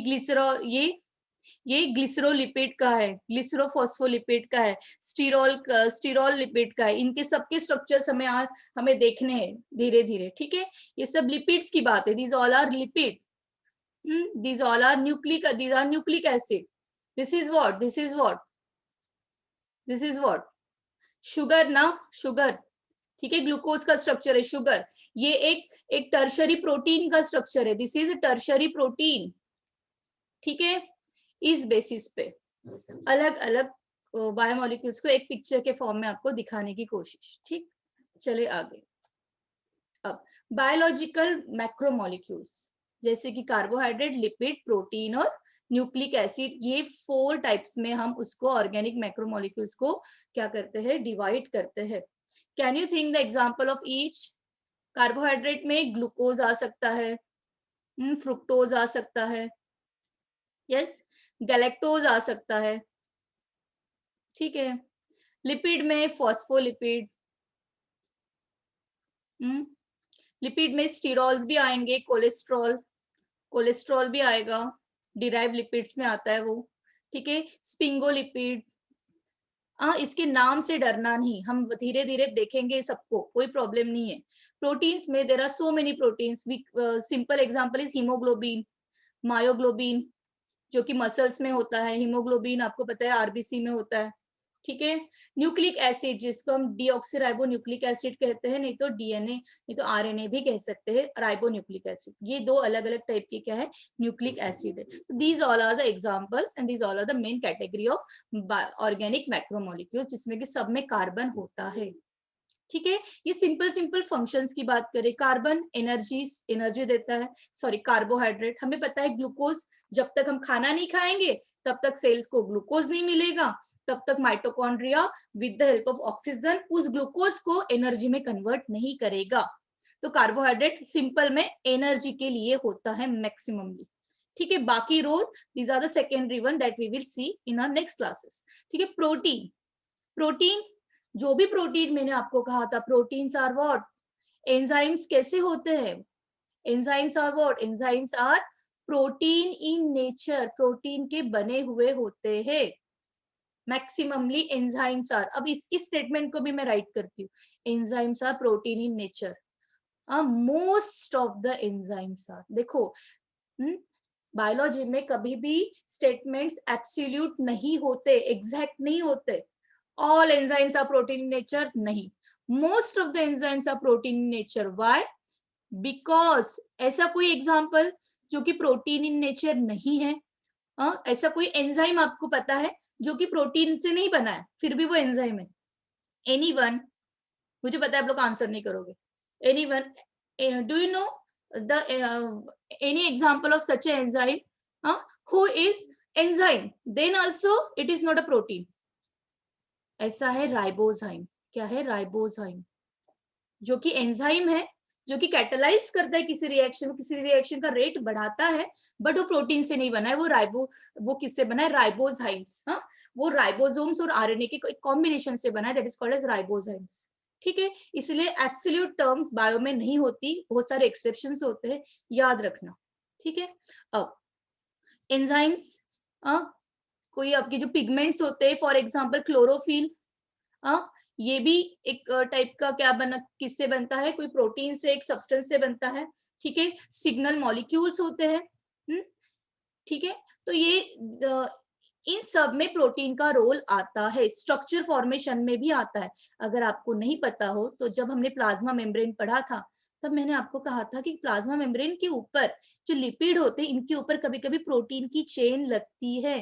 ग्लिसरोलिपिड का है, ग्लिसरोफॉस्फोलिपिड का है, स्टीरोल लिपिड का है. इनके सबके स्ट्रक्चर्स हमें देखने हैं धीरे धीरे. ठीक है, ये सब लिपिड्स की बात है. These all are lipid. These all are nucleic acid. This is what sugar ना, sugar. ठीक है, ग्लूकोज का स्ट्रक्चर है शुगर. ये एक टर्शरी प्रोटीन का स्ट्रक्चर है. This is tertiary protein. ठीक है, इस बेसिस पे अलग अलग बायोमोलिक्यूल्स को एक पिक्चर के फॉर्म में आपको दिखाने की कोशिश. ठीक, चले आगे. अब बायोलॉजिकल मैक्रोमोलिक्यूल्स जैसे कि कार्बोहाइड्रेट, लिपिड, प्रोटीन और न्यूक्लिक एसिड, ये 4 टाइप्स में हम उसको ऑर्गेनिक मैक्रोमोलिक्यूल्स को क्या करते हैं, डिवाइड करते हैं. Can you think the example of each. Carbohydrate में ग्लूकोज आ सकता है, फ्रुक्टोज आ सकता है, यस, गैलेक्टोज आ सकता है. ठीक है, लिपिड में फॉस्फोलिपिड, लिपिड में स्टीरोल्स भी आएंगे, कोलेस्ट्रॉल भी आएगा, डिराइव लिपिड्स में आता है वो. ठीक है, स्पिंगोलिपिड, इसके नाम से डरना नहीं, हम धीरे धीरे देखेंगे सबको, कोई प्रॉब्लम नहीं है। प्रोटीन्स में there are so many proteins, simple example is haemoglobin, myoglobin जो कि मसल्स में होता है, हीमोग्लोबिन आपको पता है आरबीसी में होता है, ठीक है। न्यूक्लिक एसिड जिसको हम डीऑक्सीराइबो न्यूक्लिक एसिड कहते हैं, नहीं तो डीएनए, नहीं तो आरएनए भी कह सकते हैं, राइबो न्यूक्लिक एसिड। ये दो अलग अलग टाइप के क्या है, न्यूक्लिक एसिड है। These all are the examples and these all are the main category of organic macromolecules, जिसमें कि सब में कार्बन होता है, ठीक है। ये सिंपल सिंपल फंक्शंस की बात करें, कार्बन एनर्जी देता है, सॉरी कार्बोहाइड्रेट, हमें पता है ग्लूकोज, जब तक हम खाना नहीं खाएंगे तब तक सेल्स को ग्लूकोज नहीं मिलेगा, तब तक mitochondria with the help of oxygen उस ग्लूकोज को एनर्जी में कन्वर्ट नहीं करेगा। तो कार्बोहाइड्रेट सिंपल में एनर्जी के लिए होता है मैक्सिममली, ठीक है। बाकी role these are the secondary one that we will see in our next classes, ठीक है। प्रोटीन जो भी प्रोटीन मैंने आपको कहा था, प्रोटीन्स आर व्हाट, एंजाइम्स कैसे होते हैं, enzymes are what, enzymes are protein in nature, protein के बने हुए होते हैं मैक्सिममली। एंजाइम्स आर, अब इस स्टेटमेंट को भी मैं राइट करती हूँ, enzymes are protein in nature, most of the enzymes are. देखो बायोलॉजी में कभी भी स्टेटमेंट्स एब्सोल्यूट नहीं होते, एग्जैक्ट नहीं होते। all enzymes are protein in nature, नहीं, most of the enzymes are protein in nature. Why? Because ऐसा कोई एग्जाम्पल जो कि प्रोटीन इन नेचर नहीं है, ऐसा कोई एंजाइम आपको पता है जो कि प्रोटीन से नहीं बना है फिर भी वो एंजाइम है? एनीवन? मुझे पता है आप लोग आंसर नहीं करोगे। Anyone? Do you know the any example of such a enzyme who is enzyme then also it is not a protein? ऐसा है राइबोजाइम। क्या है? राइबोजाइम, जो कि एंजाइम है, जो कि कैटलाइज करता है किसी रिएक्शन का रेट बढ़ाता है, बट वो प्रोटीन से नहीं बना है, वो किससे बना है? राइबोजाइम्स। वो राइबोसोम्स और आरएनए के कॉम्बिनेशन से बना है, that is called as ribozymes, ठीक है। इसलिए एब्सोल्यूट टर्म्स बायो में नहीं होती, बहुत सारे एक्सेप्शंस होते हैं, याद रखना, ठीक है। अब एंजाइम्स, कोई आपके जो पिगमेंट्स होते हैं, फॉर एग्जांपल क्लोरोफिल, ये भी एक टाइप का क्या बना, किससे बनता है? कोई प्रोटीन से, एक सब्सटेंस से बनता है, ठीक है। सिग्नल मॉलिक्यूल्स होते हैं, ठीक है। तो ये इन सब में प्रोटीन का रोल आता है, स्ट्रक्चर फॉर्मेशन में भी आता है। अगर आपको नहीं पता हो तो जब हमने प्लाज्मा मेम्ब्रेन पढ़ा था तब मैंने आपको कहा था कि प्लाज्मा मेम्ब्रेन के ऊपर जो लिपिड होते हैं, इनके ऊपर कभी कभी प्रोटीन की चेन लगती है,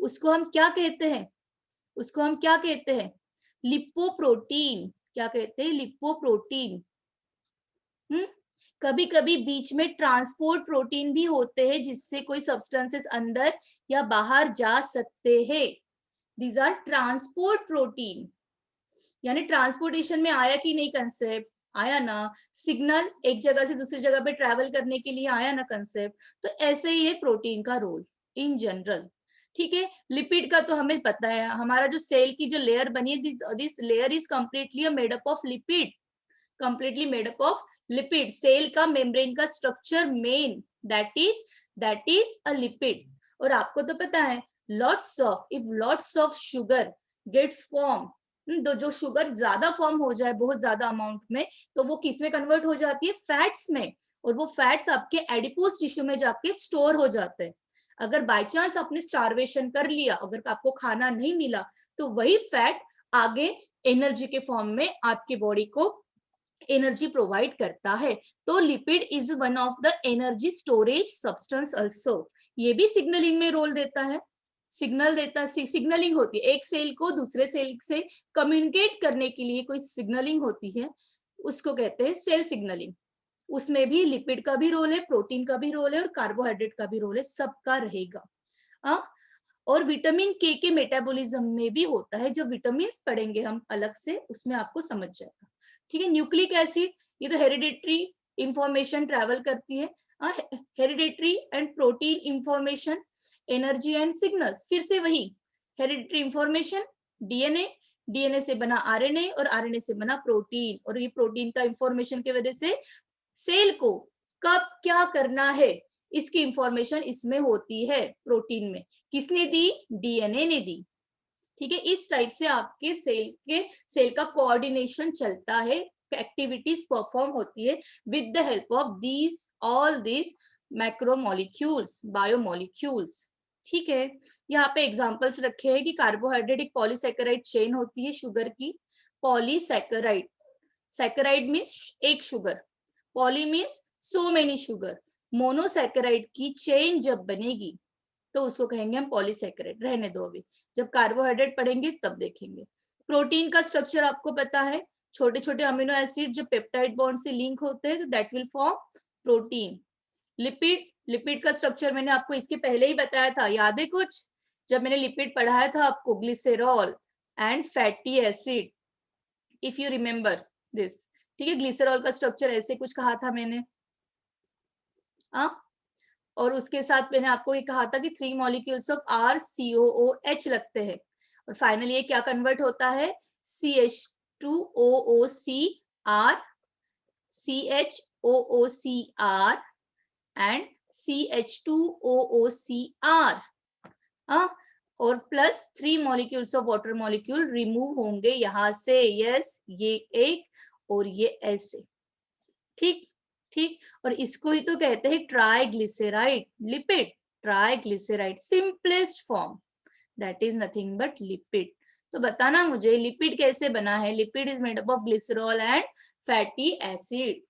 उसको हम क्या कहते हैं? उसको हम क्या कहते हैं? लिपोप्रोटीन। क्या कहते हैं? लिपोप्रोटीन। कभी कभी बीच में ट्रांसपोर्ट प्रोटीन भी होते हैं, जिससे कोई सब्सटेंसेस अंदर या बाहर जा सकते हैं। These are transport protein. यानी ट्रांसपोर्टेशन में आया कि नहीं कंसेप्ट? आया ना। सिग्नल एक जगह से दूसरी जगह पे ट्रैवल करने के लिए आया ना कंसेप्ट। तो ऐसे ही है प्रोटीन का रोल इन जनरल, ठीक है। लिपिड का तो हमें पता है, हमारा जो सेल की जो लेयर बनी है, this layer is completely made up of lipid, completely made up of lipid. Cell का मेम्ब्रेन का structure main that is a lipid. और आपको तो पता है if lots of sugar gets form, तो जो शुगर ज्यादा फॉर्म हो जाए बहुत ज्यादा अमाउंट में, तो वो किस में कन्वर्ट हो जाती है? फैट्स में। और वो फैट्स आपके एडिपोज टिश्यू में जाके स्टोर हो जाते हैं। अगर बाय चांस आपने स्टारवेशन कर लिया, अगर आपको खाना नहीं मिला, तो वही फैट आगे एनर्जी के फॉर्म में आपके बॉडी को एनर्जी प्रोवाइड करता है। तो lipid is one of the energy storage substance also. ये भी सिग्नलिंग में रोल देता है, सिग्नलिंग होती है, एक सेल को दूसरे सेल से कम्युनिकेट करने के लिए कोई सिग्नलिंग होती है, उसको कहते हैं सेल सिग्नलिंग। उसमें भी लिपिड का भी रोल है, प्रोटीन का भी रोल है, और कार्बोहाइड्रेट का भी रोल है, सबका रहेगा। और विटामिन के मेटाबॉलिज्म में भी होता है, जो विटामिन पढ़ेंगे हम अलग से, उसमें आपको समझ जाएगा, ठीक है। न्यूक्लिक एसिड, ये तो हेरिडिटरी इंफॉर्मेशन ट्रेवल करती है, hereditary and protein information, energy and signals. फिर से वही हेरिडिटरी इंफॉर्मेशन, डीएनए से बना आरएनए, और आरएनए से बना प्रोटीन, और ये प्रोटीन का इंफॉर्मेशन की वजह से सेल को कब क्या करना है इसकी इंफॉर्मेशन इसमें होती है, प्रोटीन में। किसने दी? डीएनए ने दी, ठीक है, इस टाइप से आपके सेल का कोऑर्डिनेशन चलता है, एक्टिविटीज परफॉर्म होती है with the help of all these macromolecules, biomolecules. ठीक है, यहाँ पे एग्जांपल्स रखे हैं कि कार्बोहाइड्रेट एक पॉलीसैकेराइड चेन होती है शुगर की। पॉलीसैकेराइड, सैकेराइड मीन्स एक sugar, poly means so many sugar. Monosaccharide की चेन जब बनेगी तो उसको कहेंगे हम पॉलीसैकेराइड। रहने दो, अभी जब कार्बोहाइड्रेट पढ़ेंगे तब देखेंगे। प्रोटीन का स्ट्रक्चर आपको पता है, छोटे छोटे अमीनो एसिड जब पेप्टाइड बॉन्ड से लिंक होते हैं तो that will form protein. Lipid, lipid का स्ट्रक्चर मैंने आपको इसके पहले ही बताया था, याद है कुछ जब मैंने लिपिड पढ़ाया था आपको, glycerol and fatty acid, if you remember this. ठीक है, ग्लिसरॉल का स्ट्रक्चर ऐसे कुछ कहा था मैंने, और उसके साथ मैंने आपको ये कहा था कि 3 मॉलिक्यूल्स ऑफ RCOOH लगते हैं, और फाइनली ये क्या कन्वर्ट होता है, CH2OOCR, CHOOCR एंड CH2OOCR, और plus 3 molecules of water molecule remove होंगे यहां से। यस, ये एक और ये ऐसे। ठीक ठीक, और इसको ही तो कहते हैं triglyceride lipid. Triglyceride simplest form, that is nothing but lipid. तो बताना मुझे लिपिड कैसे बना है। Lipid is made up of glycerol and fatty acid.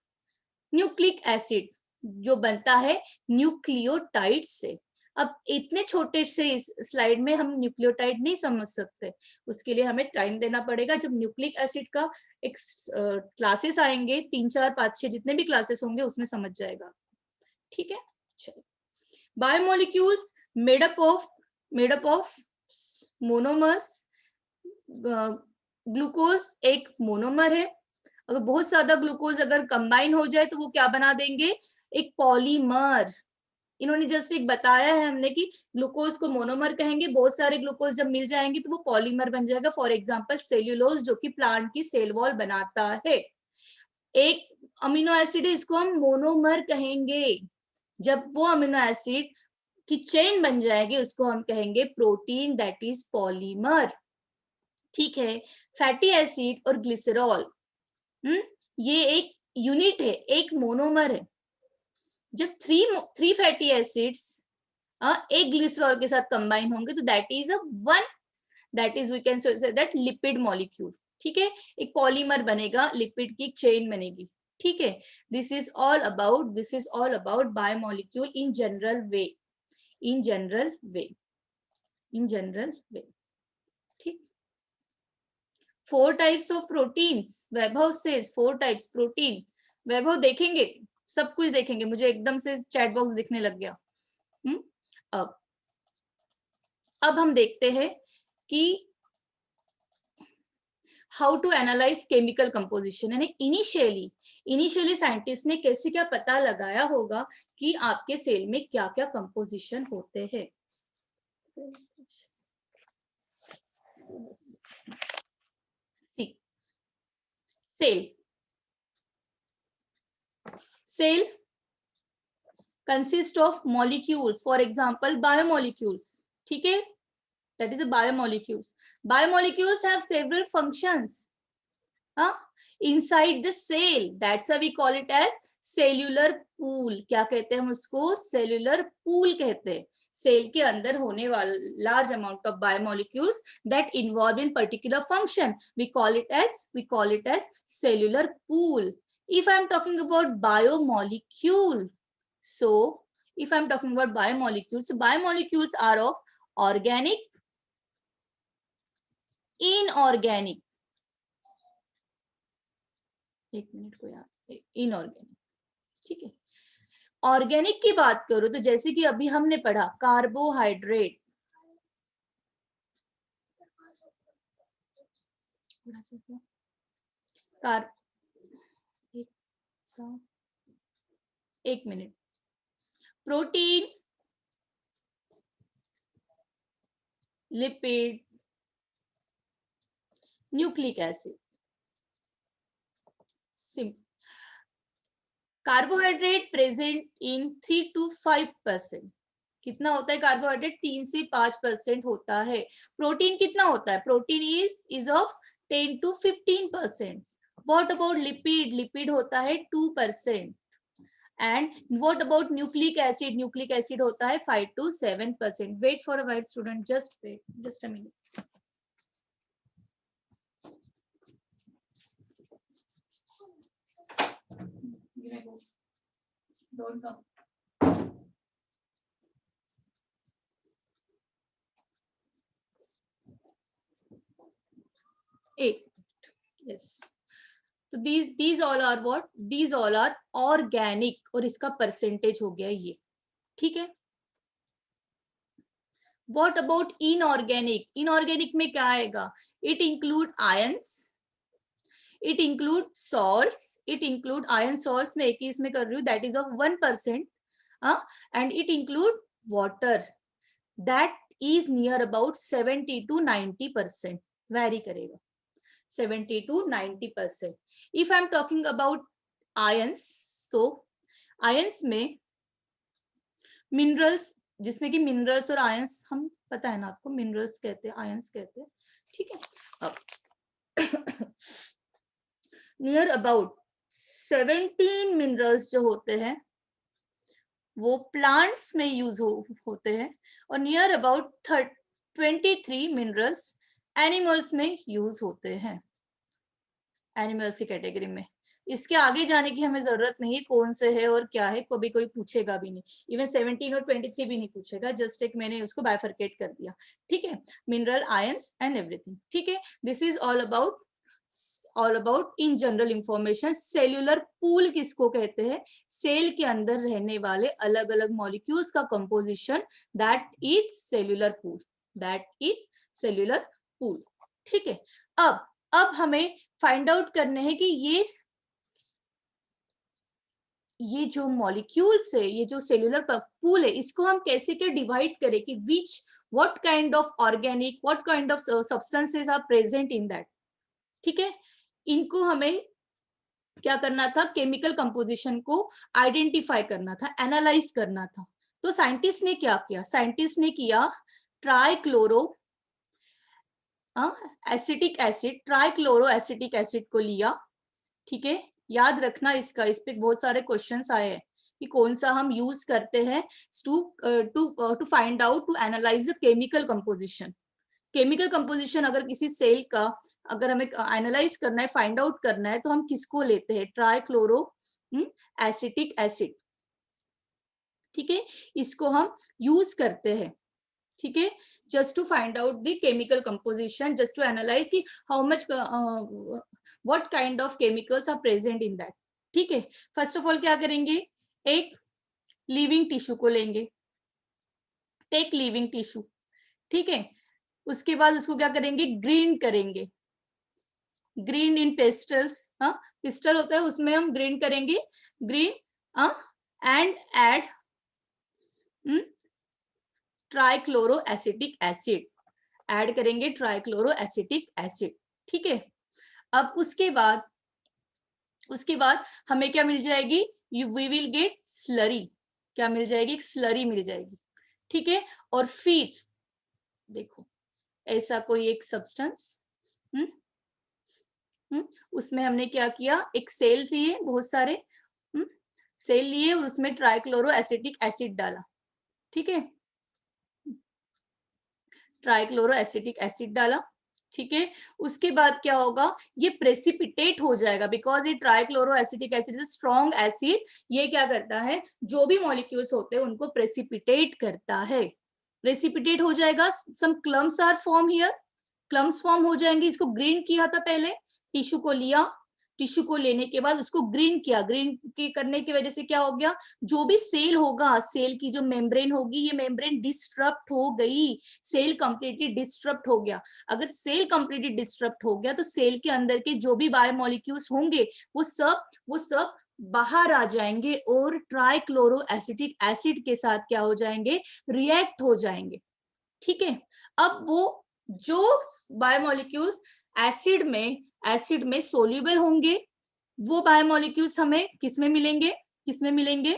Nucleic acid जो बनता है न्यूक्लियोटाइड से। अब इतने छोटे से इस स्लाइड में हम न्यूक्लियोटाइड नहीं समझ सकते, उसके लिए हमें टाइम देना पड़ेगा। जब न्यूक्लिक एसिड का एक क्लासेस आएंगे, 3, 4, 5, 6 जितने भी क्लासेस होंगे उसमें समझ जाएगा। ठीक है, चलो। Biomolecules made up of monomers. Glucose एक मोनोमर है, अगर बहुत ज्यादा ग्लूकोज अगर कंबाइन हो जाए तो वो क्या बना देंगे, एक पॉलीमर। इन्होंने जस्ट एक बताया है हमने कि ग्लूकोज को मोनोमर कहेंगे, बहुत सारे ग्लूकोज जब मिल जाएंगे तो वो पॉलीमर बन जाएगा। फॉर एग्जांपल सेल्यूलोज जो कि प्लांट की सेल वॉल बनाता है। एक अमीनो एसिड है, इसको हम मोनोमर कहेंगे। जब वो अमीनो एसिड की चेन बन जाएगी उसको हम कहेंगे प्रोटीन, दैट इज पॉलीमर। ठीक है, फैटी एसिड और ग्लिसरॉल, ये एक यूनिट है, एक मोनोमर है। जब थ्री फैटी एसिड्स एक ग्लिसरॉल के साथ कंबाइन होंगे तो that is one, that is we can say that lipid molecule. ठीक है, एक पॉलीमर बनेगा, लिपिड की चेन बनेगी। ठीक है, this is all about biomolecule in general way, in general way. ठीक, 4 types of proteins, Vaibhav says 4 types protein. Vaibhav देखेंगे, सब कुछ देखेंगे, मुझे एकदम से चैट बॉक्स दिखने लग गया। अब हम देखते हैं कि how to analyse chemical composition. यानी इनिशियली साइंटिस्ट ने कैसे क्या पता लगाया होगा कि आपके सेल में क्या क्या कंपोजिशन होते हैं। Cell consist of molecules, for example biomolecules. ठीक है, that is a biomolecules. Biomolecules have several functions inside the cell, that's why we call it as cellular pool. क्या कहते हैं हम उसको, cellular pool कहते हैं। सेल के अंदर होने वाला large amount of biomolecules that involve in particular function, we call it as cellular pool. If I am talking about biomolecule, so if I'm talking about biomolecules, so biomolecules are of organic, inorganic, एक minute को यार, inorganic. ठीक है, organic की बात करो तो जैसे कि अभी हमने पढ़ा कार्बोहाइड्रेट, एक minute, protein, lipid, nucleic acid. Carbohydrate present in 3 to 5%. कितना होता है कार्बोहाइड्रेट? 3 से 5% होता है। प्रोटीन कितना होता है? Protein is of 10 to 15%. What about lipid? Lipid होता है 2%. And what about nucleic acid? Nucleic acid होता है 5 to 7%. Wait for a wait student, just wait, just a minute. Don't come. Yes. तो these all are what? These all are organic, और इसका percentage हो गया ये. ठीक है. What about inorganic? Inorganic में क्या आएगा? It include ions, it include salts, it include iron salts में एक ही इसमें कर रही हूँ, that is of 1%, and it include water, that is near about 70 to 90%. vary करेगा 70 to 90%. If I am talking about ions, so ions में minerals, जिसमें कि मिनरल्स और आयंस, हम पता है ना आपको, मिनरल्स कहते हैं, आयंस कहते हैं. ठीक है. अब नियर अबाउट 17 मिनरल्स जो होते हैं वो प्लांट्स में यूज होते हैं, और नियर अबाउट 23 मिनरल्स एनिमल्स में यूज होते हैं, एनिमल्स की कैटेगरी में. इसके आगे जाने की हमें जरूरत नहीं है कौन से है और क्या है, कभी कोई पूछेगा भी नहीं. इवन 17 और 23 भी नहीं पूछेगा, जस्ट एक मैंने उसको बाइफरकेट कर दिया. ठीक है. Mineral, ions and everything. ठीक है. This is all about in general information. Cellular pool किसको कहते हैं? सेल के अंदर रहने वाले अलग अलग मॉलिक्यूल्स का composition, that is cellular pool, that is cellular pool. ठीक है. अब हमें फाइंड आउट करने हैं कि ये जो मॉलिक्यूल्स है, ये जो सेल्यूलर पूल है, इसको हम कैसे क्या डिवाइड करें कि what kind of organic, what kind of substances are present in that. ठीक है. इनको हमें क्या करना था? केमिकल कंपोजिशन को आइडेंटिफाई करना था, एनालाइज करना था. तो साइंटिस्ट ने क्या किया? साइंटिस्ट ने किया trichloro acetic acid, trichloro acetic acid को लिया. ठीक है. याद रखना इसका, इस पे बहुत सारे क्वेश्चंस आए हैं कि कौन सा हम यूज करते हैं to find out, to analyse the chemical composition. Chemical composition अगर किसी सेल का अगर हमें एनालाइज करना है, फाइंड आउट करना है, तो हम किसको लेते हैं? Trichloro acetic acid. ठीक है. इसको हम यूज करते हैं. ठीक है. Just to find out the chemical composition, just to analyse कि how much, what kind of chemicals are present in that. ठीक है. फर्स्ट ऑफ ऑल क्या करेंगे? एक लिविंग टिश्यू को लेंगे, टेक लिविंग टिश्यू. ठीक है. उसके बाद उसको क्या करेंगे? ग्रीन करेंगे. ग्रीन इन पेस्टल्स, पिस्टल होता है उसमें हम ग्रीन करेंगे. Grind and add trichloro acetic acid, add करेंगे ट्राइक्लोरो एसिटिक एसिड. ठीक है. अब उसके बाद हमें क्या मिल जाएगी? We will get slurry. क्या मिल जाएगी? स्लरी मिल जाएगी. ठीक है. और फिर देखो ऐसा कोई एक सब्सटेंस, उसमें हमने क्या किया? एक सेल लिए, बहुत सारे सेल लिए, और उसमें ट्राइक्लोरो एसिटिक एसिड डाला. ठीक है. ट्राइक्लोरो एसिटिक एसिड डाला. ठीक है. उसके बाद क्या होगा? ये प्रेसिपिटेट हो जाएगा, बिकॉज ये trichloro acetic acid is strong acid. ये क्या करता है? जो भी मॉलिक्यूल्स होते हैं उनको प्रेसिपिटेट करता है. प्रेसिपिटेट हो जाएगा. Some clumps are form here, clumps form हो जाएंगे. इसको ग्रीन किया था पहले, टिश्यू को लिया, टिश्यू को लेने के बाद उसको ग्रीन किया. ग्रीन करने की वजह से क्या हो गया? जो भी सेल होगा, सेल की जो मेम्ब्रेन होगी, ये मेम्ब्रेन डिस्टर्ब हो गई, सेल कंप्लीटली डिस्टर्ब हो गया. अगर सेल कंप्लीटली डिस्टर्ब हो गया तो सेल के अंदर के जो भी बायोमोलिक्यूल्स होंगे वो सब बाहर आ जाएंगे और ट्राइक्लोरो एसिटिक एसिड के साथ क्या हो जाएंगे? रिएक्ट हो जाएंगे. ठीक है. अब वो जो बायोमोलिक्यूल्स एसिड में सोल्यूबल होंगे, वो बायोमोलिक्यूल्स हमें किसमें मिलेंगे?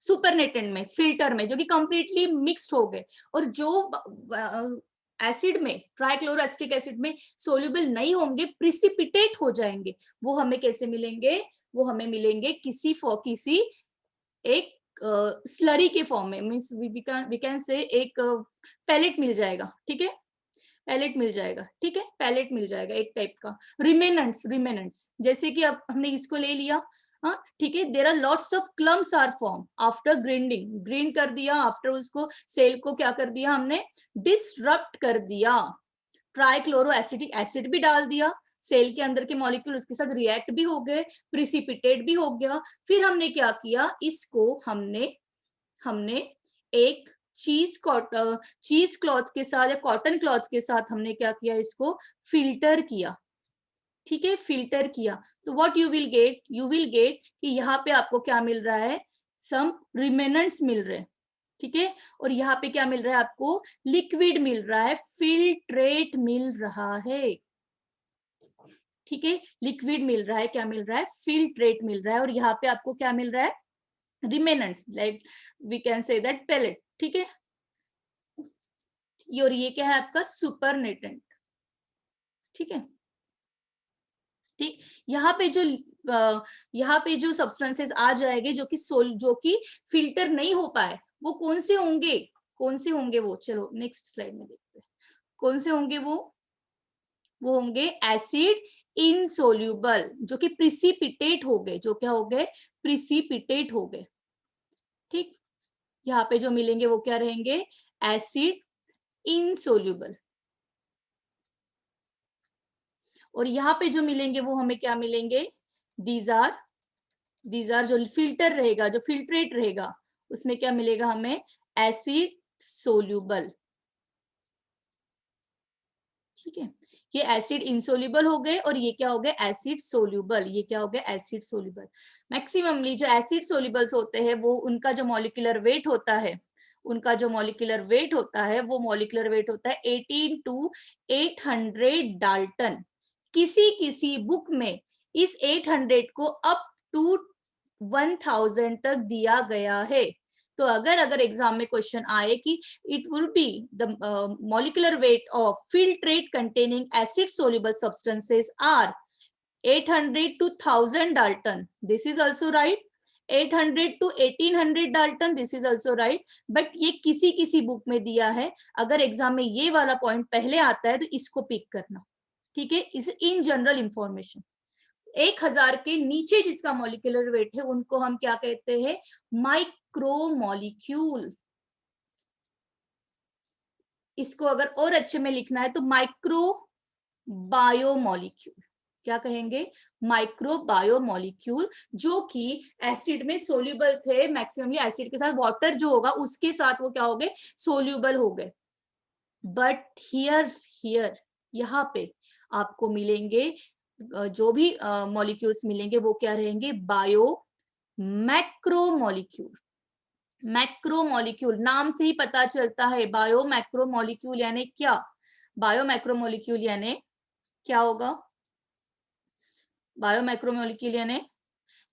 सुपरनेटेंट में, फिल्टर में, जो कि कंप्लीटली मिक्स्ड हो गए, और जो एसिड में, ट्राइक्लोरोएसिटिक एसिड में सोल्यूबल नहीं होंगे, प्रिसिपिटेट हो जाएंगे, वो हमें कैसे मिलेंगे? वो हमें मिलेंगे किसी एक स्लरी के फॉर्म में, मींस वी कैन से एक पैलेट मिल जाएगा, ठीक है, पैलेट मिल जाएगा, ठीक है, पैलेट मिल जाएगा एक टाइप का, रिमेनेंट्स, जैसे कि अब हमने इसको ले लिया, हाँ ठीक है, there are lots of clumps are form after grinding, grind कर दिया, आफ्टर उसको सेल को क्या कर दिया हमने? डिसरप्ट कर दिया, ट्राइक्लोरोएसिटिक एसिड भी डाल दिया, सेल के अंदर के मॉलिक्यूल उसके साथ रिएक्ट भी हो गए, प्रिसिपिटेट भी हो गया, फिर हमने क्या किया? इसको हमने एक चीज क्लॉथ के साथ या कॉटन क्लॉथ के साथ हमने क्या किया? इसको फिल्टर किया, ठीक है, फिल्टर किया, तो what you will get? You will get कि यहाँ पे आपको क्या मिल रहा है? सम रिमेनेंट्स मिल रहे हैं, ठीक है, और यहाँ पे क्या मिल रहा है आपको? लिक्विड मिल रहा है, फिल्ट्रेट मिल रहा है, ठीक है, लिक्विड मिल रहा है, क्या मिल रहा है? फिल्ट्रेट मिल रहा है, और यहाँ पे आपको क्या मिल रहा है? Remnants, like we can say that pellet, ठीक है, और ये क्या है आपका? सुपरनेटेंट, ठीक है, ठीक, यहाँ पे जो सब्सटेंसेस आ जाएंगे जो कि फिल्टर नहीं हो पाए, वो कौन से होंगे वो? चलो नेक्स्ट स्लाइड में देखते हैं कौन से होंगे वो होंगे एसिड इनसोल्यूबल, जो कि प्रिसिपिटेट हो गए, जो क्या हो गए? प्रिसिपिटेट हो गए, ठीक, यहाँ पे जो मिलेंगे वो क्या रहेंगे? एसिड इनसोल्यूबल, और यहाँ पे जो मिलेंगे वो हमें क्या मिलेंगे? दीज आर जो फिल्टर रहेगा, जो फिल्ट्रेट रहेगा, उसमें क्या मिलेगा हमें? एसिड सोल्यूबल, ठीक है, ये एसिड इनसोल्यूबल हो गए, और ये क्या हो गए? एसिड सोल्यूबल, ये क्या हो गया? Acid soluble. मैक्सिममली जो एसिड सोल्यूबल्स होते हैं वो उनका जो मॉलिक्यूलर वेट होता है, वो मॉलिक्यूलर वेट होता है 18 to 800 डाल्टन। किसी बुक में इस 800 को अप टू 1000 तक दिया गया है, तो अगर एग्जाम में क्वेश्चन आए कि it will be the molecular weight of filtrate containing acid soluble substances are 800 to 1000 Dalton, this is also right, 800 to 1800 Dalton, this is also right, but ये किसी बुक में दिया है, अगर एग्जाम में ये वाला पॉइंट पहले आता है तो इसको पिक करना, ठीक है, इस इन जनरल इंफॉर्मेशन। 1000 के नीचे जिसका मॉलिक्यूलर वेट है उनको हम क्या कहते हैं? माइक्रोमोलिक्यूल। इसको अगर और अच्छे में लिखना है तो माइक्रो बायोमोलिक्यूल, क्या कहेंगे? माइक्रो बायोमोलिक्यूल, जो कि एसिड में सोल्यूबल थे, मैक्सिममली एसिड के साथ वाटर जो होगा उसके साथ वो क्या हो गए? सोल्यूबल हो गए, बट हियर यहाँ पे आपको मिलेंगे जो भी मॉलिक्यूल्स मिलेंगे वो क्या रहेंगे? Bio macromolecule. मैक्रोमोलिक्यूल नाम से ही पता चलता है, बायो मैक्रोमोलिक्यूल यानी क्या? बायो मैक्रोमोलिक्यूल यानी क्या होगा? बायो मैक्रोमोलिक्यूल यानी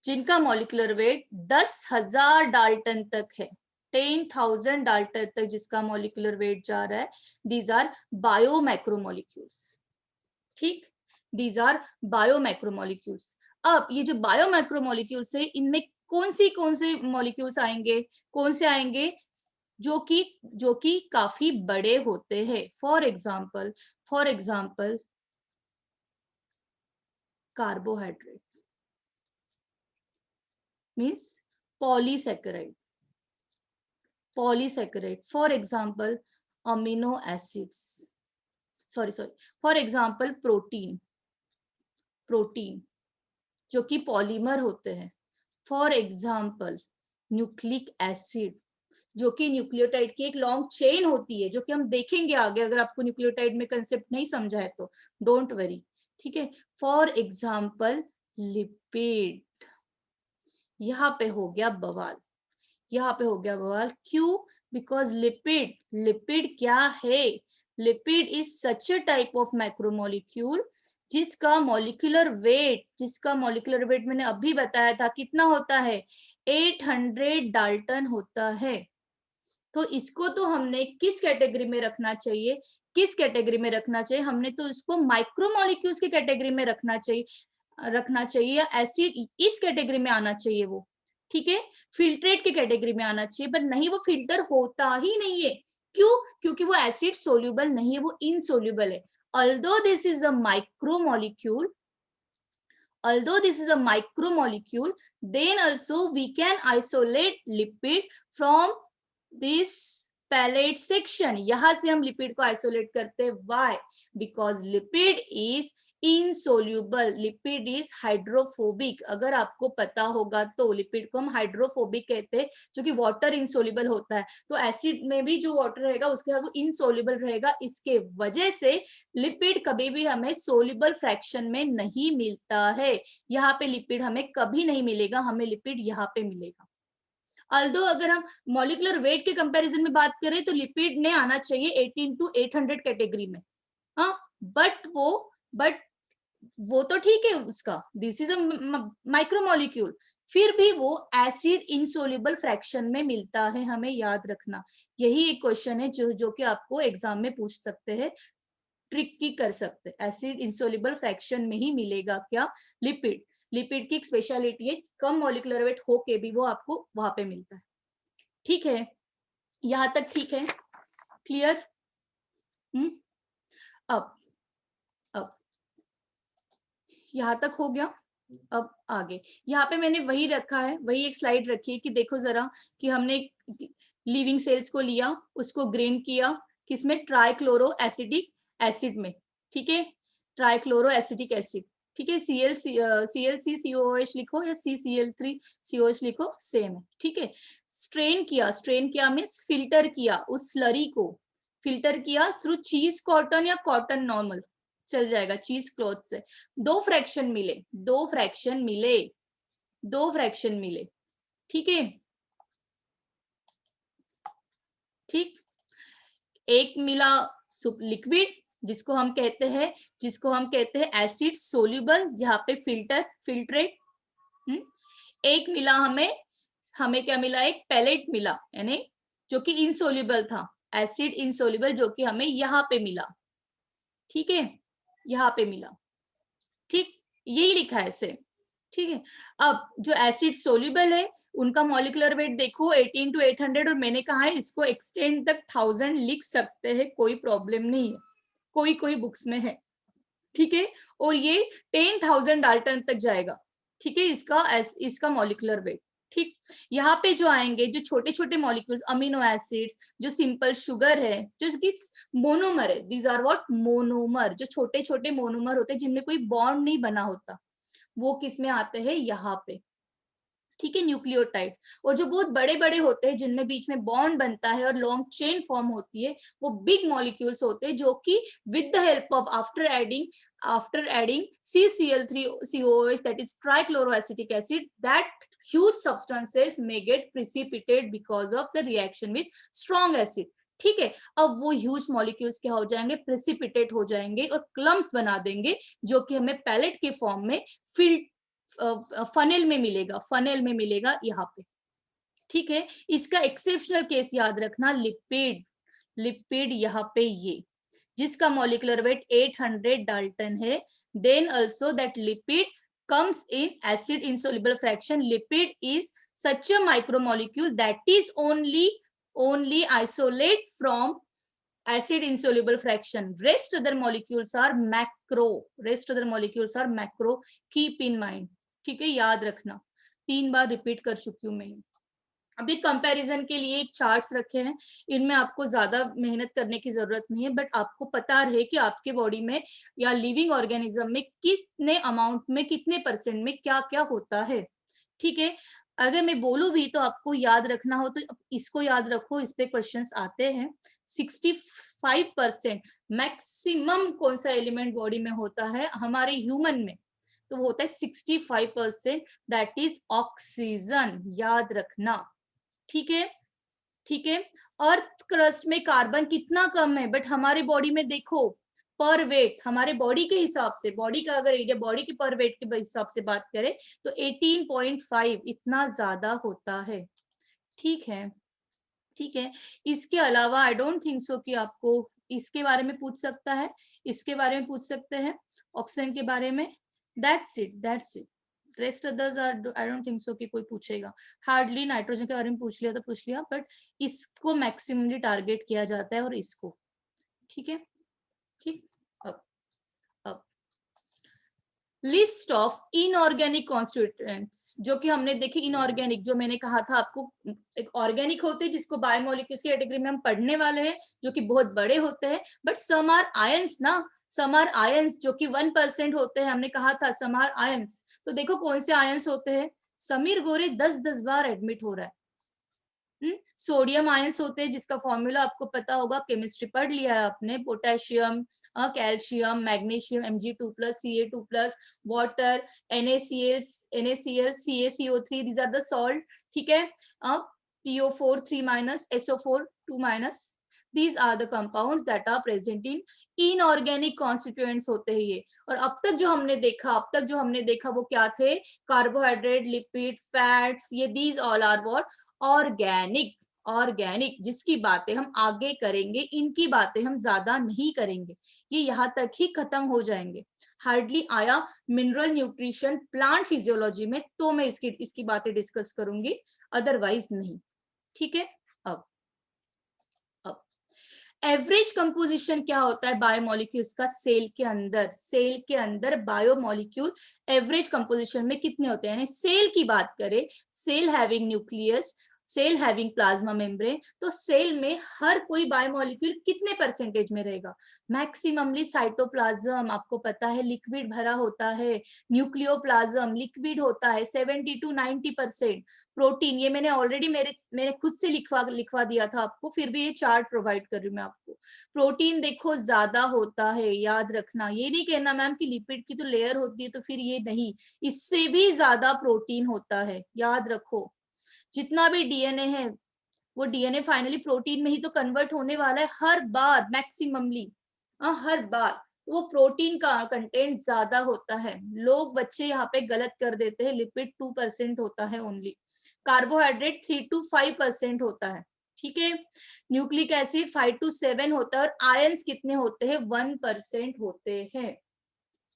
जिनका मॉलिक्यूलर वेट 10,000 डाल्टन तक है, 10,000 डाल्टन तक जिसका मॉलिक्यूलर वेट जा रहा है, दीज आर बायो मैक्रोमोलिक्यूल्स, ठीक, दीज आर बायो मैक्रोमोलिक्यूल्स। अब ये जो बायो मैक्रोमोलिक्यूल्स है, इनमें कौन से मॉलिक्यूल्स आएंगे? कौन से आएंगे? जो कि काफी बड़े होते हैं, for example carbohydrate means polysaccharide, for example amino acids, for example protein जो कि पॉलीमर होते हैं, फॉर एग्जाम्पल न्यूक्लिक एसिड जो कि न्यूक्लियोटाइड की एक लॉन्ग चेन होती है, जो कि हम देखेंगे आगे, अगर आपको न्यूक्लियोटाइड में कंसेप्ट नहीं समझा है तो डोंट वरी, ठीक है, फॉर एग्जाम्पल लिपिड। यहाँ पे हो गया बवाल, क्यों? बिकॉज लिपिड क्या है? Lipid is such a type of macromolecule जिसका मॉलिक्यूलर वेट मैंने अभी बताया था कितना होता है, 800 डाल्टन होता है। तो इसको तो हमने किस कैटेगरी में रखना चाहिए, हमने तो इसको माइक्रोमोलिक्यूल्स की कैटेगरी में रखना चाहिए या एसिड इस कैटेगरी में आना चाहिए वो, ठीक है, फिल्ट्रेट की कैटेगरी में आना चाहिए, बट नहीं, वो फिल्टर होता ही नहीं है। क्यों? क्योंकि वो एसिड सोल्यूबल नहीं है, वो इनसोल्यूबल है। although this is a micromolecule then also we can isolate lipid from this palate section. यहां से हम लिपिड को आइसोलेट करते हैं। why? because lipid is insoluble, lipid is hydrophobic. अगर आपको पता होगा तो लिपिड को हम हाइड्रोफोबिक कहते हैं, जो कि वाटर इनसोल्यूबल होता है। तो एसिड में भी जो वाटर रहेगा उसके साथ वो इनसोल्यूबल रहेगा, इसके वजह से लिपिड कभी भी हमें सोल्यूबल फ्रैक्शन में नहीं मिलता है। यहाँ पे लिपिड हमें कभी नहीं मिलेगा, हमें लिपिड यहाँ पे मिलेगा। अल्दो अगर हम मॉलिक्यूलर वेट के कंपैरिजन में बात करें तो लिपिड ने आना चाहिए 18 to 800 कैटेगरी में, हाँ, बट वो तो ठीक है उसका, दिस इज अ माइक्रोमोलिक्यूल, फिर भी वो एसिड इनसोल्यूबल फ्रैक्शन में मिलता है, हमें याद रखना। यही एक क्वेश्चन है जो कि आपको एग्जाम में पूछ सकते हैं, ट्रिकी कर सकते हैं। एसिड इनसोल्यूबल फ्रैक्शन में ही मिलेगा क्या, लिपिड। लिपिड की एक स्पेशलिटी है, कम मॉलिक्यूलर वेट होके भी वो आपको वहां पे मिलता है। ठीक है, यहां तक ठीक है, क्लियर? अब यहां तक हो गया। अब आगे यहाँ पे मैंने वही रखा है, वही एक स्लाइड रखी है कि देखो जरा कि हमने लिविंग सेल्स को लिया, उसको ग्रेन किया किसमें, ट्राइक्लोरो एसिडिक एसिड में, ठीक है, ट्राइक्लोरो एसिडिक एसिड, ठीक है, ClCCOOH लिखो या CCl3COH लिखो, सेम है, ठीक है। स्ट्रेन किया मीन्स फिल्टर किया, उस स्लरी को फिल्टर किया थ्रू चीज कॉटन या कॉटन नॉर्मल चल जाएगा, चीज क्लॉथ से। दो फ्रैक्शन मिले, ठीक है, ठीक। एक मिला लिक्विड जिसको हम कहते हैं एसिड सोल्यूबल, जहां पे फिल्ट्रेट। एक मिला हमें क्या मिला, एक पैलेट मिला, यानी जो कि इनसोल्यूबल था, एसिड इनसोल्यूबल, जो कि हमें यहाँ पे मिला, ठीक है, यहाँ पे मिला, ठीक, यही लिखा है सेम, ठीक है। अब जो एसिड सोल्यूबल है उनका मॉलिक्यूलर वेट देखो 18 to 800, और मैंने कहा है इसको एक्सटेंड तक 1000 लिख सकते हैं, कोई प्रॉब्लम नहीं है, कोई बुक्स में है, ठीक है, और ये 10,000 डाल्टन तक जाएगा, ठीक है, इसका मॉलिक्यूलर वेट, ठीक। यहाँ पे जो आएंगे जो छोटे छोटे मॉलिक्यूल्स, अमीनो एसिड्स, जो सिंपल शुगर है, जो कि मोनोमर है, दीज आर व्हाट, मोनोमर, जो छोटे छोटे मोनोमर होते हैं जिनमें कोई बॉन्ड नहीं बना होता, वो किस में आते हैं, यहाँ पे, ठीक है, न्यूक्लियोटाइड्स। और जो बहुत बड़े बड़े होते हैं जिनमें बीच में बॉन्ड बनता है और लॉन्ग चेन फॉर्म होती है, वो बिग मॉलिक्यूल्स होते हैं, जो कि with the help of after adding CCl3COOH, that is trichloroacetic acid, that huge substances may get precipitated because of the reaction with strong acid, ठीक है। अब वो ह्यूज मॉलिक्यूल्स क्या हो जाएंगे, प्रेसिपिटेट हो जाएंगे और क्लम्प्स बना देंगे, जो कि हमें पैलेट के फॉर्म में फनेल में मिलेगा यहाँ पे, ठीक है। इसका एक्सेप्शनल केस याद रखना, लिपिड यहाँ पे ये, जिसका मॉलिक्यूलर वेट 800 डाल्टन है, then also that lipid comes in acid insoluble fraction. Lipid is such a micromolecule that is only isolate from acid insoluble fraction. Rest other molecules are macro. Keep in mind, ठीक है, याद रखना, 3 बार repeat कर चुकी हूँ मैं। अभी comparison के लिए एक चार्ट्स रखे हैं, इनमें आपको ज्यादा मेहनत करने की जरूरत नहीं है, बट आपको पता रहे कि आपके बॉडी में या लिविंग ऑर्गेनिज्म में कितने अमाउंट में, कितने परसेंट में क्या क्या होता है, ठीक है। अगर मैं बोलूं भी तो आपको याद रखना हो तो इसको याद रखो, इस पे क्वेश्चंस आते हैं। 65% मैक्सिमम कौन सा एलिमेंट बॉडी में होता है हमारे ह्यूमन में, तो वो होता है 65%, दैट इज ऑक्सीजन, याद रखना, ठीक है, ठीक है। अर्थ क्रस्ट में कार्बन कितना कम है, बट हमारे बॉडी में देखो पर वेट, हमारे बॉडी के हिसाब से, बॉडी का अगर एरिया बॉडी के पर वेट के हिसाब से बात करें तो 18.5 इतना ज्यादा होता है। ठीक है, ठीक है। इसके अलावा आई डोंट थिंक सो कि आपको इसके बारे में पूछ सकता है, इसके बारे में पूछ सकते हैं, ऑक्सीजन के बारे में। That's it. Rest others are I don't think so कि कोई पूछेगा। हार्डली नाइट्रोजन के बारे में पूछ लिया तो पूछ लिया, बट इसको मैक्सिममली टारगेट किया जाता है और इसको। ठीक है, ठीक। अब लिस्ट ऑफ इनऑर्गेनिक कॉन्स्टिट्यूएंट्स, जो कि हमने देखे इनऑर्गेनिक, जो मैंने कहा था आपको, एक ऑर्गेनिक होते हैं जिसको बायोमोलिक्यूल्स की कैटेगरी में हम पढ़ने वाले हैं, जो कि बहुत बड़े होते हैं, बट सम आर आयंस ना, सम आर आयंस जो कि 1% होते हैं, हमने कहा था सम आर आयंस। तो देखो कौन से आयंस होते हैं। समीर गोरे 10-10 बार एडमिट हो रहा है। सोडियम आयंस होते हैं जिसका फॉर्मूला आपको पता होगा, केमिस्ट्री पढ़ लिया है आपने, potassium, calcium, magnesium, Mg2+, Ca2+, water, NaCl, CaCO3, these are the salt। ठीक है, PO4 3-, SO4 2-, these are the compounds that are present in inorganic constituents होते हैं ये। और अब तक जो हमने देखा वो क्या थे, कार्बोहाइड्रेट, लिपिड, फैट्स, ये these all are what, organic, जिसकी बातें हम आगे करेंगे, इनकी बातें हम ज्यादा नहीं करेंगे, ये यहाँ तक ही खत्म हो जाएंगे। हार्डली आया मिनरल न्यूट्रिशन, प्लांट फिजियोलॉजी में, तो मैं इसकी बातें डिस्कस करूंगी, अदरवाइज नहीं। ठीक है। अब एवरेज कंपोजिशन क्या होता है बायोमोलिक्यूल्स का सेल के अंदर बायोमोलिक्यूल एवरेज कंपोजिशन में कितने होते हैं, यानी सेल की बात करें, cell having nucleus, cell having plasma membrane, तो सेल में हर कोई बायोमोलिक्यूल कितने परसेंटेज में रहेगा। मैक्सिममली साइटोप्लाज्म आपको पता है लिक्विड भरा होता है, न्यूक्लियोप्लाज्म लिक्विड होता है 70 to 90%। प्रोटीन, ये मैंने ऑलरेडी मैंने खुद से लिखवा दिया था आपको, फिर भी ये चार्ट प्रोवाइड कर रही हूँ मैं आपको। प्रोटीन देखो ज्यादा होता है, याद रखना, ये नहीं कहना मैम कि लिपिड की तो लेयर होती है तो फिर ये नहीं, इससे भी ज्यादा प्रोटीन होता है, याद रखो। जितना भी डीएनए है वो डीएनए फाइनली प्रोटीन में ही तो कन्वर्ट होने वाला है हर बार, मैक्सिममली हर बार, वो प्रोटीन का कंटेंट ज्यादा होता है। लोग बच्चे यहाँ पे गलत कर देते हैं, लिपिड 2% होता है ओनली, कार्बोहाइड्रेट 3 to 5% होता है। ठीक है, न्यूक्लिक एसिड 5 to 7 होता है, और आयंस कितने होते हैं, 1% होते हैं।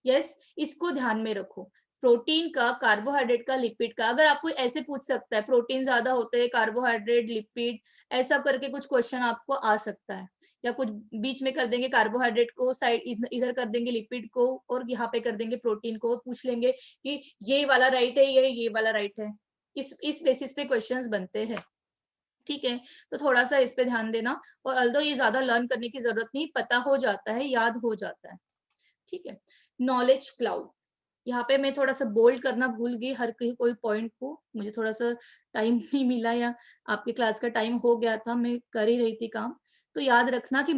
यस, इसको ध्यान में रखो। प्रोटीन का, कार्बोहाइड्रेट का, लिपिड का, अगर आपको ऐसे पूछ सकता है प्रोटीन ज्यादा होते हैं, कार्बोहाइड्रेट, लिपिड, ऐसा करके कुछ क्वेश्चन आपको आ सकता है, या कुछ बीच में कर देंगे कार्बोहाइड्रेट को साइड, इधर कर देंगे लिपिड को, और यहाँ पे कर देंगे प्रोटीन को, पूछ लेंगे कि ये वाला राइट है, ये वाला राइट है। इस बेसिस पे क्वेश्चंस बनते हैं। ठीक है, तो थोड़ा सा इस पे ध्यान देना, और अल्दो ये ज्यादा लर्न करने की जरूरत नहीं, पता हो जाता है, याद हो जाता है। ठीक है, नॉलेज क्लाउड, यहाँ पे मैं थोड़ा सा बोल्ड करना भूल गई हर कोई पॉइंट को, मुझे थोड़ा सा टाइम नहीं मिला, या आपकी क्लास का टाइम हो गया था, मैं कर ही रही थी काम। तो याद रखना कि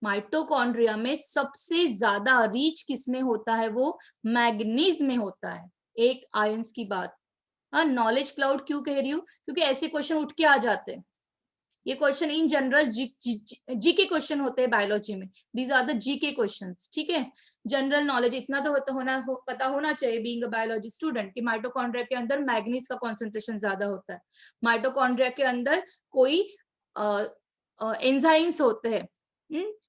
माइटोकॉन्ड्रिया में सबसे ज्यादा रीच किसमें होता है, वो मैग्नीज में होता है। एक आयंस की बात, नॉलेज क्लाउड क्यों कह रही हूँ, क्योंकि ऐसे क्वेश्चन उठ के आ जाते हैं। ये क्वेश्चन इन जनरल जी के क्वेश्चन होते हैं बायोलॉजी में, दीज आर द जी के क्वेश्चंस। ठीक है, जनरल नॉलेज इतना तो पता होना चाहिए बीइंग अ बायोलॉजी स्टूडेंट कि माइटोकॉन्ड्रिया के अंदर मैग्नीज का कॉन्सेंट्रेशन ज्यादा होता है। माइटोकॉन्ड्रिया के अंदर कोई एंजाइम्स होते हैं,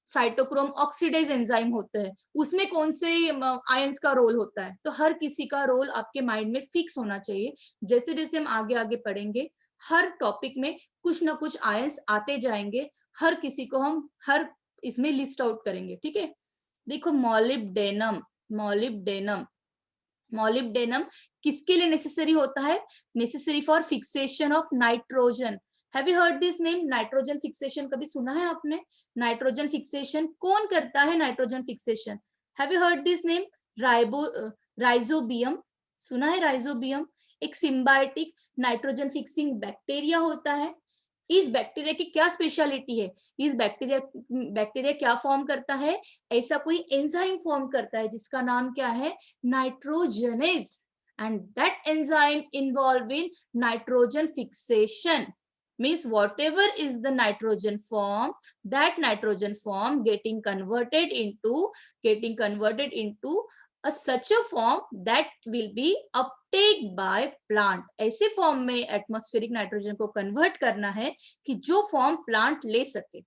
साइटोक्रोम ऑक्सीडेज एंजाइम होते हैं, उसमें कौन से आयंस का रोल होता है, तो हर किसी का रोल आपके माइंड में फिक्स होना चाहिए। जैसे जैसे हम आगे आगे पढ़ेंगे, हर टॉपिक में कुछ ना कुछ आयंस आते जाएंगे, हर किसी को हम हर इसमें लिस्ट आउट करेंगे। ठीक है, देखो मॉलिब्डेनम किसके लिए नेसेसरी होता है, necessary for fixation of nitrogen. Have you heard this name, nitrogen fixation, कभी सुना है आपने? नाइट्रोजन फिक्सेशन कौन करता है, nitrogen fixation, have you heard this name? Rhizobium, सुना है राइजोबियम? एक सिम्बायोटिक नाइट्रोजन फिक्सिंग बैक्टीरिया होता है। इस बैक्टीरिया की क्या स्पेशलिटी है, इस बैक्टीरिया क्या फॉर्म करता है, ऐसा कोई एंजाइम फॉर्म करता है जिसका नाम क्या है, nitrogenase, and that enzyme involve in nitrogen fixation. means whatever is the nitrogen form, that nitrogen form getting converted into such a form that will be uptake by plant. ऐसे form में atmospheric nitrogen को convert करना है कि जो form plant ले सके।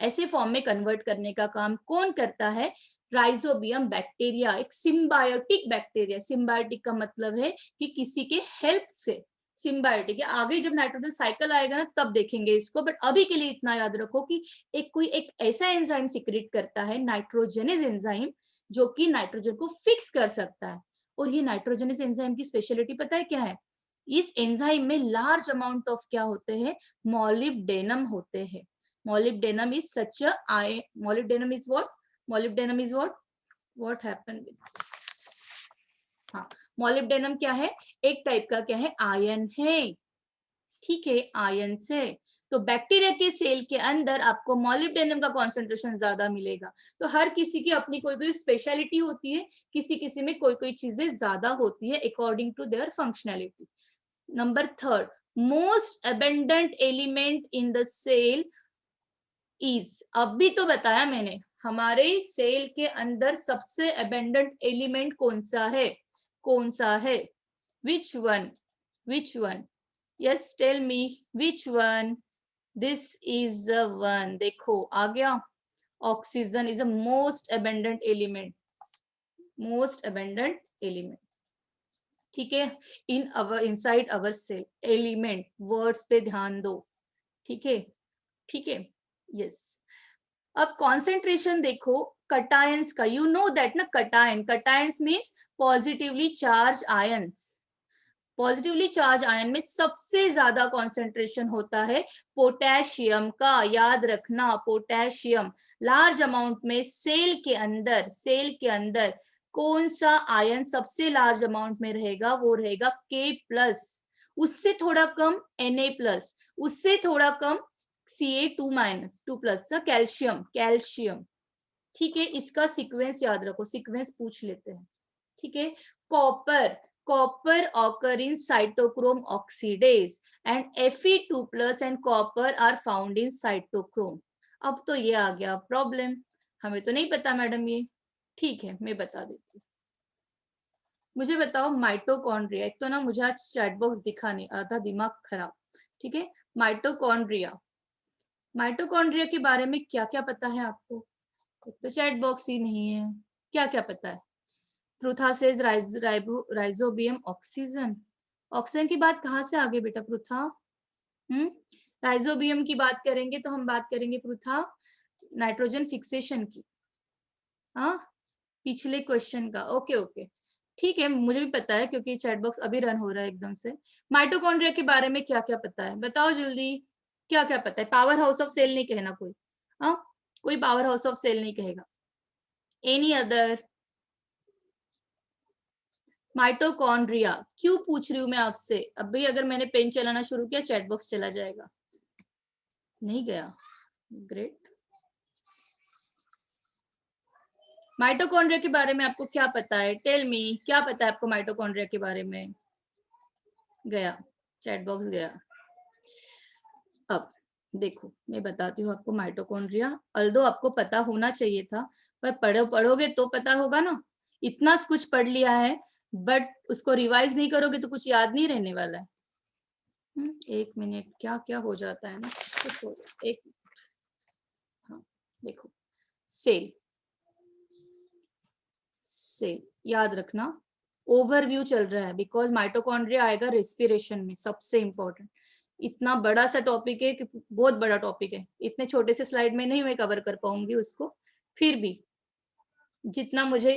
ऐसे फॉर्म में कन्वर्ट करने का काम कौन करता है? राइजोबियम बैक्टीरिया, एक सिम्बायोटिक बैक्टीरिया। सिम्बायोटिक का मतलब है कि किसी के हेल्प से, सिम्बायोटिक। आगे जब नाइट्रोजन साइकिल आएगा ना तब देखेंगे इसको, बट अभी के लिए इतना याद रखो कि एक ऐसा एंजाइम सिक्रेट करता है, नाइट्रोजेनेज एंजाइम, जो कि नाइट्रोजन को फिक्स कर सकता है। और ये नाइट्रोजेनेज एंजाइम की स्पेशलिटी पता है क्या है? इस एंजाइम में लार्ज अमाउंट ऑफ क्या होते हैं? मोलिब्डेनम होते हैं। Molybdenum is such a ion. Molybdenum is what? Molybdenum is what? What happened with? हाँ, molybdenum क्या है? एक टाइप का क्या है? आयन है। ठीक है, आयन से। तो बैक्टीरिया के सेल के अंदर आपको molybdenum का कॉन्सेंट्रेशन ज्यादा मिलेगा। तो हर किसी की अपनी कोई कोई स्पेशलिटी होती है, किसी किसी में कोई कोई चीजें ज्यादा होती है according to their functionality. Number third, most abundant element in the cell is, अब भी तो बताया मैंने, हमारे सेल के अंदर सबसे अबेंडेंट एलिमेंट कौन सा है? कौन सा है? Which one? Which one? Yes tell me, which one? This is the one. देखो आ गया, oxygen is a most abundant element, most abundant element. ठीक है, in our inside our cell. Element words पे ध्यान दो। ठीक है, ठीक है, यस। अब कॉन्सेंट्रेशन देखो कटायंस का। यू नो दैट ना, cations means positively charge ions. Positively charge ion में सबसे ज्यादा कॉन्सेंट्रेशन होता है पोटेशियम का। याद रखना, पोटेशियम लार्ज अमाउंट में सेल के अंदर कौन सा आयन सबसे लार्ज अमाउंट में रहेगा? वो रहेगा K+, उससे थोड़ा कम Na+, उससे थोड़ा कम Ca2-, 2+, कैल्शियम। ठीक है, इसका सीक्वेंस याद रखो, सीक्वेंस पूछ लेते हैं। ठीक है, copper occur in cytochrome oxidase and Fe2+ and copper are found in cytochrome. अब तो ये आ गया प्रॉब्लम, हमें तो नहीं पता मैडम ये। ठीक है, मैं बता देती हूँ। मुझे बताओ माइटोकॉन्ड्रिया। एक तो ना मुझे आज चैट बॉक्स दिखा नहीं, आधा दिमाग खराब। ठीक है, माइटोकॉन्ड्रिया के बारे में क्या क्या पता है आपको? एक तो चैट बॉक्स ही नहीं है, क्या क्या पता है? Pritha says rhizobium oxygen. Oxygen की बात कहाँ से आ गई बेटा पृथा? राइजोबियम की बात करेंगे तो हम बात करेंगे पृथा नाइट्रोजन फिक्सेशन की। हाँ, पिछले क्वेश्चन का। ओके, ठीक है, मुझे भी पता है क्योंकि चैट बॉक्स अभी रन हो रहा है एकदम से। माइटोकॉन्ड्रिया के बारे में क्या क्या पता है? बताओ जल्दी, क्या क्या पता है? पावर हाउस ऑफ सेल नहीं कहना कोई। हाँ, कोई पावर हाउस ऑफ सेल नहीं कहेगा। Any other? माइटोकॉन्ड्रिया क्यों पूछ रही हूँ मैं आपसे? अभी अगर मैंने पेन चलाना शुरू किया चैट बॉक्स चला जाएगा। नहीं गया? ग्रेट। माइटोकॉन्ड्रिया के बारे में आपको क्या पता है? टेल मी, क्या पता है आपको माइटोकॉन्ड्रिया के बारे में? गया, चैट बॉक्स गया। अब देखो मैं बताती हूँ आपको माइटोकॉन्ड्रिया। अल्दो आपको पता होना चाहिए था, पर पढ़ोगे तो पता होगा ना। इतना कुछ पढ़ लिया है बट उसको रिवाइज नहीं करोगे तो कुछ याद नहीं रहने वाला है। एक मिनट, क्या क्या हो जाता है ना, कुछ हो एक। हाँ देखो, सेल याद रखना, ओवरव्यू चल रहा है बिकॉज माइटोकॉन्ड्रिया आएगा रेस्पिरेशन में, सबसे इंपॉर्टेंट। इतना बड़ा सा टॉपिक है कि बहुत बड़ा टॉपिक है, इतने छोटे से स्लाइड में नहीं मैं कवर कर पाऊंगी उसको। फिर भी जितना मुझे,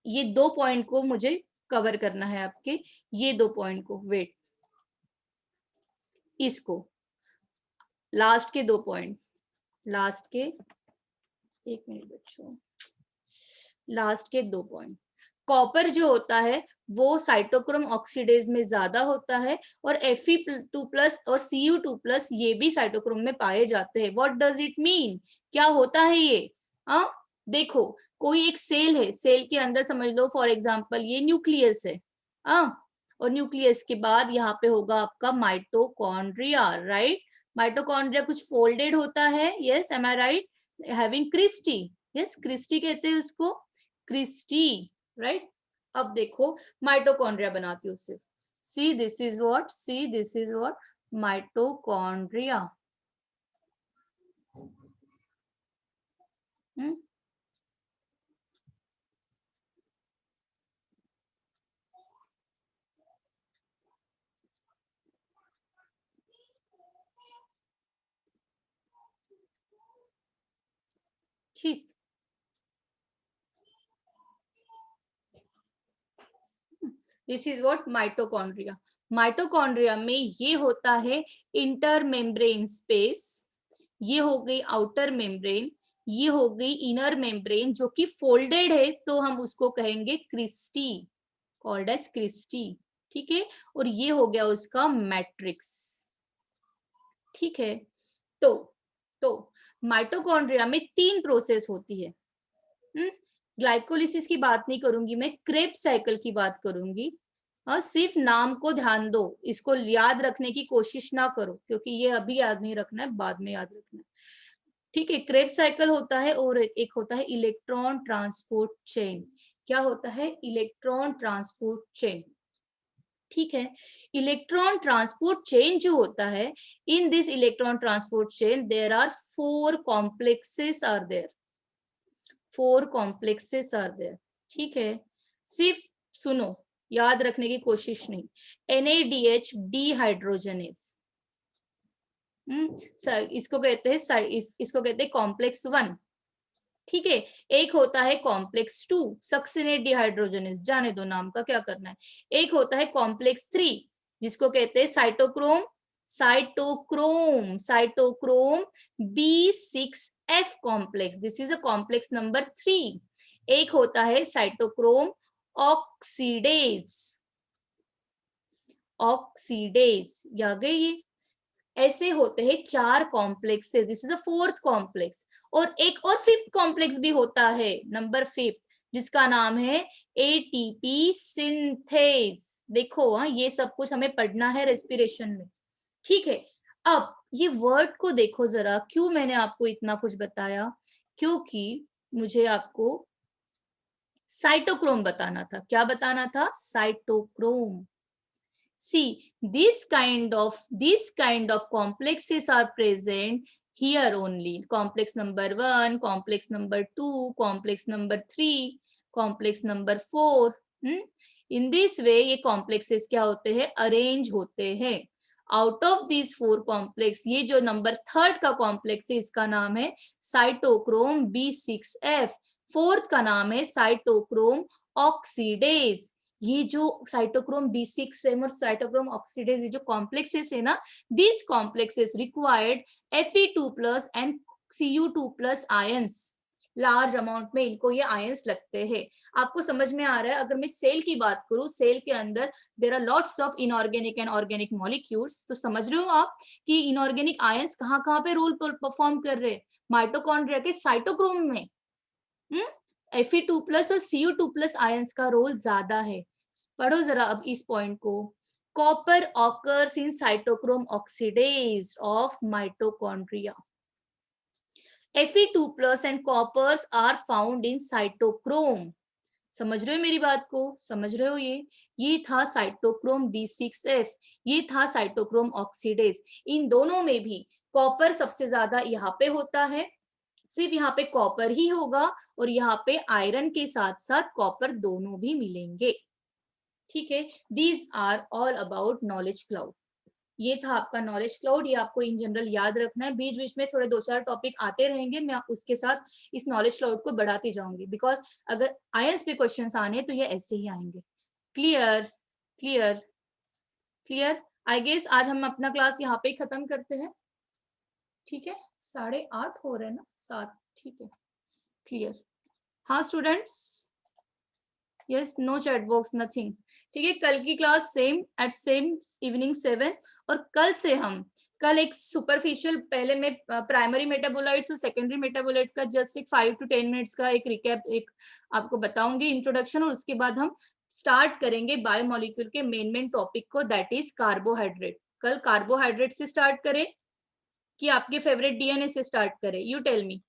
ये 2 पॉइंट को मुझे कवर करना है आपके, ये 2 पॉइंट को, वेट, इसको लास्ट के 2 पॉइंट, लास्ट के, एक मिनट बच्चों, लास्ट के 2 पॉइंट। कॉपर जो होता है वो साइटोक्रोम ऑक्सीडेज में ज्यादा होता है और Fe2+ और Cu2+ ये भी साइटोक्रोम में पाए जाते हैं। What does it mean? क्या होता है ये? देखो, कोई एक सेल है, सेल के अंदर समझ लो फॉर एग्जांपल ये न्यूक्लियस है, और न्यूक्लियस के बाद यहाँ पे होगा आपका माइटोकॉन्ड्रिया, राइट। माइटोकॉन्ड्रिया कुछ फोल्डेड होता है, yes, M I right, having cristae, yes, cristae कहते हैं उसको, क्रिस्टी, राइट। अब देखो माइटोकॉन्ड्रिया बनाती हूँ सिर्फ, see this is what mitochondria. ठीक, this is what mitochondria. Mitochondria में ये होता है इंटर मेम्ब्रेन स्पेस, ये हो गई आउटर मेम्ब्रेन, ये हो गई इनर मेम्ब्रेन जो कि फोल्डेड है, तो हम उसको कहेंगे क्रिस्टी, कॉल्ड एज क्रिस्टी, ठीक है। और ये हो गया उसका मैट्रिक्स, ठीक है। तो माइटोकॉन्ड्रिया में 3 प्रोसेस होती है। ग्लाइकोलिसिस की बात नहीं करूंगी मैं, क्रेब्स साइकिल की बात करूंगी। सिर्फ नाम को ध्यान दो, इसको याद रखने की कोशिश ना करो, क्योंकि ये अभी याद नहीं रखना है, बाद में याद रखना है, ठीक है। क्रेब्स साइकिल होता है और एक होता है इलेक्ट्रॉन ट्रांसपोर्ट चेन। क्या होता है? इलेक्ट्रॉन ट्रांसपोर्ट चेन, ठीक है। इलेक्ट्रॉन ट्रांसपोर्ट चेन जो होता है, in this electron transport chain there are 4 complexes are there, 4 complexes are there, ठीक है। सिर्फ सुनो, याद रखने की कोशिश नहीं। NADH डिहाइड्रोजनेज, इसको कहते हैं इसको कहते हैं कॉम्प्लेक्स 1, ठीक है। एक होता है कॉम्प्लेक्स 2 सक्सिनेट डिहाइड्रोजनेज, जाने दो नाम का क्या करना है। एक होता है कॉम्प्लेक्स 3 जिसको कहते हैं cytochrome cytochrome B6F complex, this is a complex number 3। एक होता है साइटोक्रोम ऑक्सीडेज, ऑक्सीडेज, या गई ये। ऐसे होते हैं 4 complexes, this is a 4th complex. और एक और 5th कॉम्प्लेक्स भी होता है, नंबर 5, जिसका नाम है ATP सिंथेज। देखो हाँ, ये सब कुछ हमें पढ़ना है रेस्पिरेशन में, ठीक है। अब ये वर्ड को देखो जरा, क्यों मैंने आपको इतना कुछ बताया, क्योंकि मुझे आपको साइटोक्रोम बताना था। क्या बताना था? Cytochrome. See, this kind of complexes are present here only. Complex number 1, complex number 2, complex number 3, complex number 4. In this way, ये complexes क्या होते हैं? Arrange होते हैं. Out of these 4 complex, ये जो number 3rd का complex है, इसका नाम है cytochrome B6F. 4th का नाम है cytochrome oxidase. ये जो साइटोक्रोम B6 और साइटोक्रोम ऑक्सीडेज, ये जो कॉम्प्लेक्सेस है ना, this complexes required Fe2+ and Cu2+ ions, large amount में इनको ये आयंस लगते हैं। आपको समझ में आ रहा है? अगर मैं सेल की बात करूं, सेल के अंदर there are lots of inorganic and organic molecules, तो समझ रहे हो आप कि इनऑर्गेनिक आयंस कहाँ पे रोल परफॉर्म कर रहे हैं? माइटोकॉन्ड्रिया के साइटोक्रोम में Fe2+ और Cu2+ आयंस का रोल ज्यादा है। पढ़ो जरा अब इस पॉइंट को। Copper occurs in cytochrome oxidase of mitochondria. Fe2+ and coppers are found in cytochrome. समझ रहे हो मेरी बात को? समझ रहे हो? ये था साइटोक्रोम B6F, ये था साइटोक्रोम ऑक्सीडेज। इन दोनों में भी कॉपर सबसे ज्यादा यहाँ पे होता है, सिर्फ यहाँ पे कॉपर ही होगा, और यहाँ पे आयरन के साथ साथ कॉपर दोनों भी मिलेंगे, ठीक है। These are all about knowledge cloud. ये था आपका नॉलेज क्लाउड, ये आपको इन जनरल याद रखना है। बीच बीच में थोड़े 2-4 टॉपिक आते रहेंगे, मैं उसके साथ इस नॉलेज क्लाउड को बढ़ाती जाऊंगी, बिकॉज अगर आयंस पे क्वेश्चंस आने तो ये ऐसे ही आएंगे। Clear clear clear. I guess आज हम अपना क्लास यहाँ पे खत्म करते हैं, ठीक है। 8:30 हो रहे हैं ना, 7, ठीक है। क्लियर? हाँ students, yes, no chat box, nothing, ठीक है। कल की class same at same evening 7, और कल एक सुपरफिशियल, पहले मैं प्राइमरी मेटाबोलाइट्स और सेकेंडरी मेटाबोलाइट का जस्ट एक 5 to 10 मिनट्स का एक रिकैप एक आपको बताऊंगी, इंट्रोडक्शन, और उसके बाद हम स्टार्ट करेंगे बायोमोलिक्यूल के मेन टॉपिक को, दैट इज कार्बोहाइड्रेट। कल कार्बोहाइड्रेट से स्टार्ट करें कि आपके फेवरेट डीएनए से स्टार्ट करें? You tell me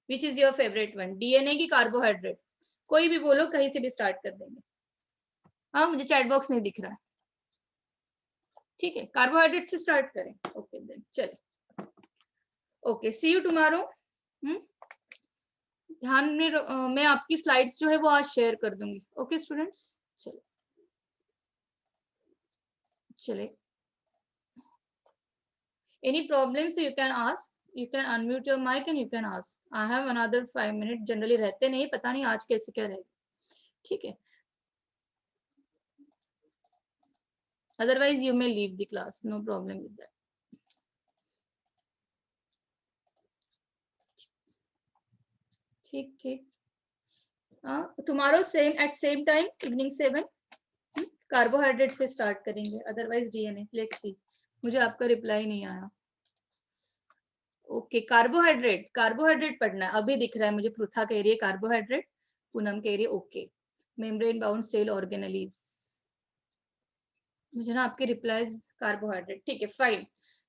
which is your favourite one, DNA की कार्बोहाइड्रेट? कोई भी बोलो, कहीं से भी स्टार्ट कर देंगे। हाँ, मुझे चैट बॉक्स नहीं दिख रहा है। ठीक है, कार्बोहाइड्रेट से स्टार्ट करें। ओके देन चले। Okay, see you tomorrow. ध्यान में मैं आपकी स्लाइड्स जो है वो आज शेयर कर दूंगी। ओके स्टूडेंट्स, चले चले। Any problems you can ask, you can unmute your mic and you can ask. I have another 5 minutes. Generally रहते नहीं, पता नहीं आज कैसे क्या रहेगा। ठीक है, otherwise you may leave the class, no problem with that. ठीक ठीक। tomorrow same at same time evening 7 carbohydrate से स्टार्ट करेंगे, अदरवाइज डीएनए। लेट्स सी, मुझे आपका रिप्लाई नहीं आया। ओके, कार्बोहाइड्रेट पढ़ना है। अभी दिख रहा है मुझे, पृथा कह रही है कार्बोहाइड्रेट, पूनम कह रही है okay. Membrane bound cell organelles, मुझे ना आपके रिप्लाईज कार्बोहाइड्रेट। ठीक है फाइन।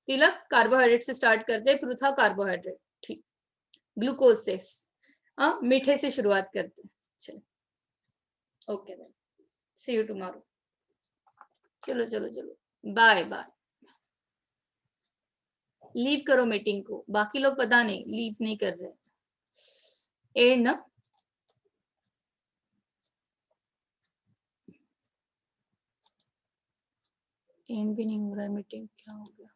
तिलक कार्बोहाइड्रेट से स्टार्ट करते हैं, पृथा कार्बोहाइड्रेट। ठीक, ग्लूकोज से, मीठे से शुरुआत करते हैं। चलो okay then, see you tomorrow. चलो चलो चलो, बाय बाय। लीव करो मीटिंग को, बाकी लोग पता नहीं लीव नहीं कर रहे। एंड ना, एंड भी नहीं हो रहा है मीटिंग, क्या हो गया?